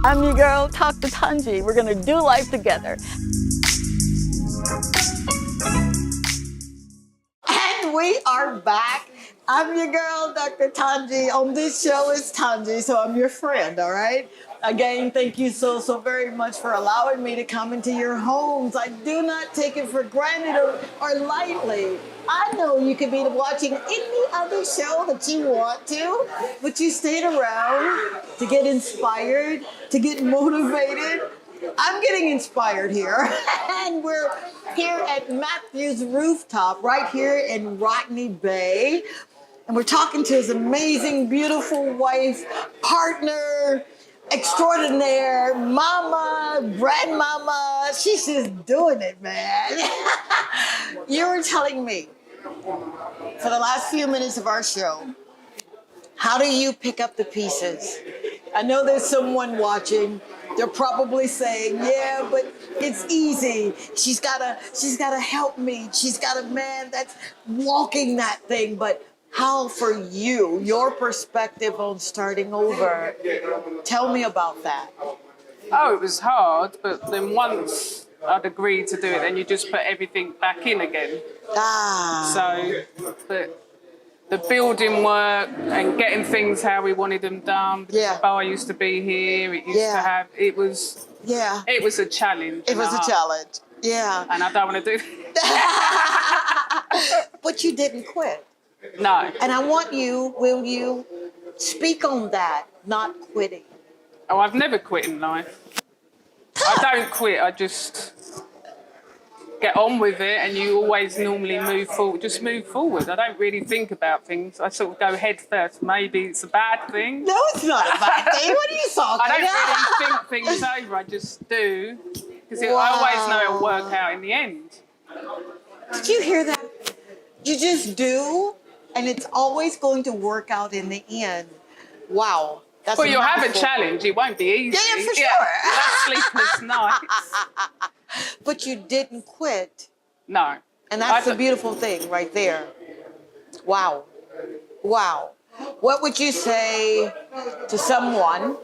I'm your girl, Dr. Tongie. We're gonna do life together. And we are back. I'm your girl, Dr. Tongie. On this show is Tongie, so I'm your friend, all right? Again, thank you so very much for allowing me to come into your homes. I do not take it for granted or lightly. I know you could be watching any other show that you want to, but you stayed around to get inspired, to get motivated. I'm getting inspired here. And we're here at Matthew's rooftop right here in Rodney Bay. And we're talking to his amazing, beautiful wife, partner, extraordinaire, mama, grandmama. She's just doing it, man. You were telling me for the last few minutes of our show How do you pick up the pieces? I know there's someone watching. They're probably saying, yeah, but it's easy. She's gotta help me. She's got a man that's walking that thing. But how for you, your perspective on starting over? Tell me about that. Oh, it was hard, but then once I'd agreed to do it, then you just put everything back in again. So the building work and getting things how we wanted them done. Yeah. The bar used to be here. It used to have. It was a challenge. It was a challenge. Yeah. And I don't want to do that. But you didn't quit. No. And I want you, will you speak on that, not quitting? Oh, I've never quit in life. I don't quit. I just get on with it, and you always normally move forward. Just move forward. I don't really think about things. I sort of go head first. Maybe it's a bad thing. No, it's not a bad thing. What are you talking about? I don't really think things over. I just do. Because I always know it'll work out in the end. Did you hear that? You just do, and it's always going to work out in the end. Wow. Well, you'll have a challenge. It won't be easy. Yeah, for sure. You'll have sleepless nights. But you didn't quit. No. And that's the beautiful thing right there. Wow. Wow. What would you say to someone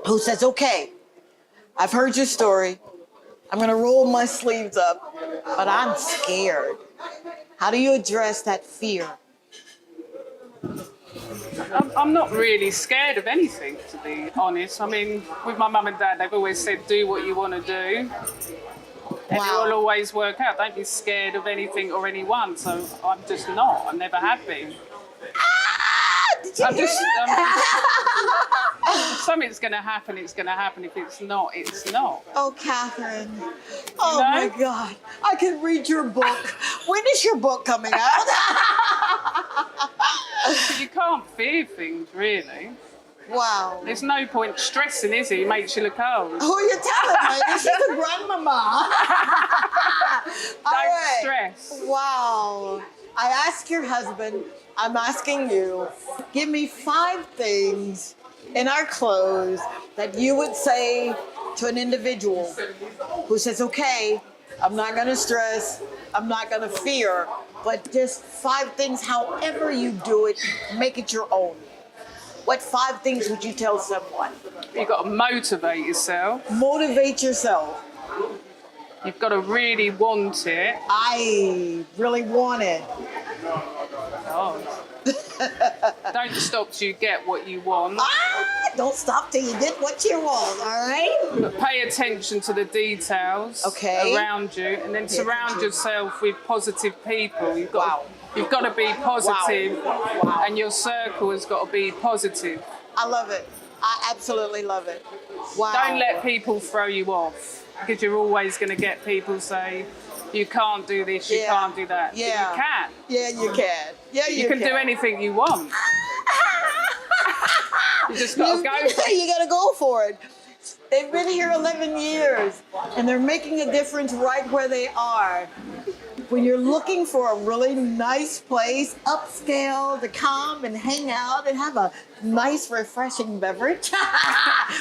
who says, okay, I've heard your story. I'm going to roll my sleeves up, but I'm scared. How do you address that fear? I'm not really scared of anything, to be honest. I mean, with my mum and dad, they've always said, do what you want to do. And it will always work out. Don't be scared of anything or anyone. So I'm just not. I never have been. Did you hear that? If something's going to happen, it's going to happen. If it's not, it's not. Oh, Catherine. Oh, my God. I can read your book. When is your book coming out? You can't fear things, really. Wow. There's no point stressing, is it? It makes you look old. Who are you telling me? She's a grandmama. Don't stress. Wow. I asked your husband, I'm asking you, give me 5 things in our clothes that you would say to an individual who says, okay, I'm not going to stress, I'm not going to fear, but just 5 things, however you do it, make it your own. What 5 things would you tell someone? You've got to motivate yourself. Motivate yourself. You've got to really want it. I really want it. Oh. Don't stop till you get what you want. Don't stop till you get what you want, all right? But pay attention to the details around you, and then surround yourself with positive people. You've got to be positive, and your circle has got to be positive. I love it. I absolutely love it. Wow. Don't let people throw you off, because you're always going to get people say, you can't do this, you can't do that. Yeah. But you can. Yeah, you can. Yeah, you can do anything you want. You just got to go for it. You got to go for it. They've been here 11 years, and they're making a difference right where they are. When you're looking for a really nice place, upscale, to come and hang out and have a nice, refreshing beverage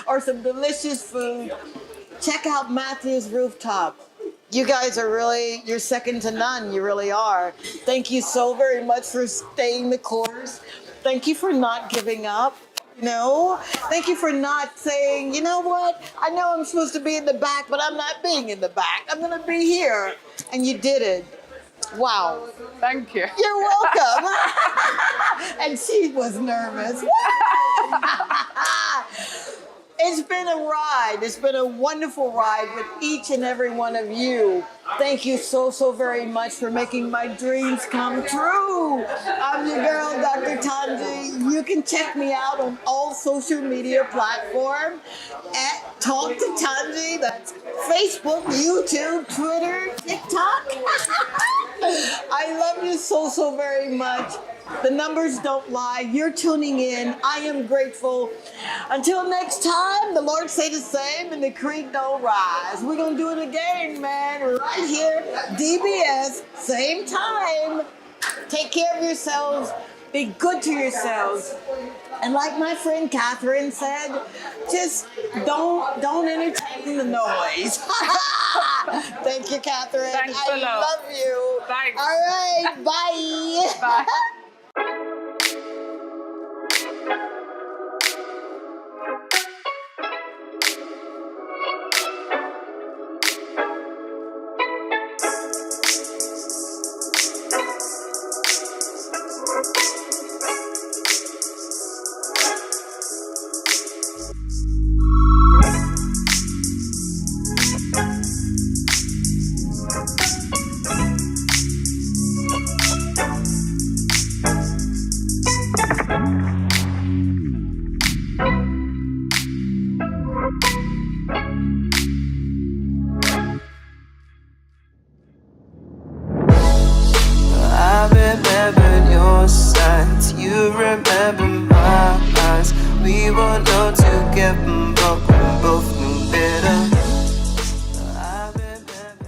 or some delicious food, check out Matthew's Rooftop. You guys are really, you're second to none. You really are. Thank you so very much for staying the course. Thank you for not giving up. You know, thank you for not saying, you know what, I know I'm supposed to be in the back, but I'm not being in the back. I'm going to be here. And you did it. Wow. Thank you. You're welcome. And she was nervous. It's been a ride. It's been a wonderful ride with each and every one of you. Thank you so, so very much for making my dreams come true. I'm your girl, Dr. Tongie. You can check me out on all social media platforms at Talk to Tongie. That's Facebook, YouTube, Twitter, TikTok. I love you so, so very much. The numbers don't lie. You're tuning in. I am grateful. Until next time, the Lord say the same and the creek don't rise. We're going to do it again, man, right here, DBS, same time. Take care of yourselves. Be good to yourselves. And like my friend Catherine said, just don't entertain the noise. Thank you, Catherine. Thanks I a lot. love you. Thanks. All right, bye. Bye.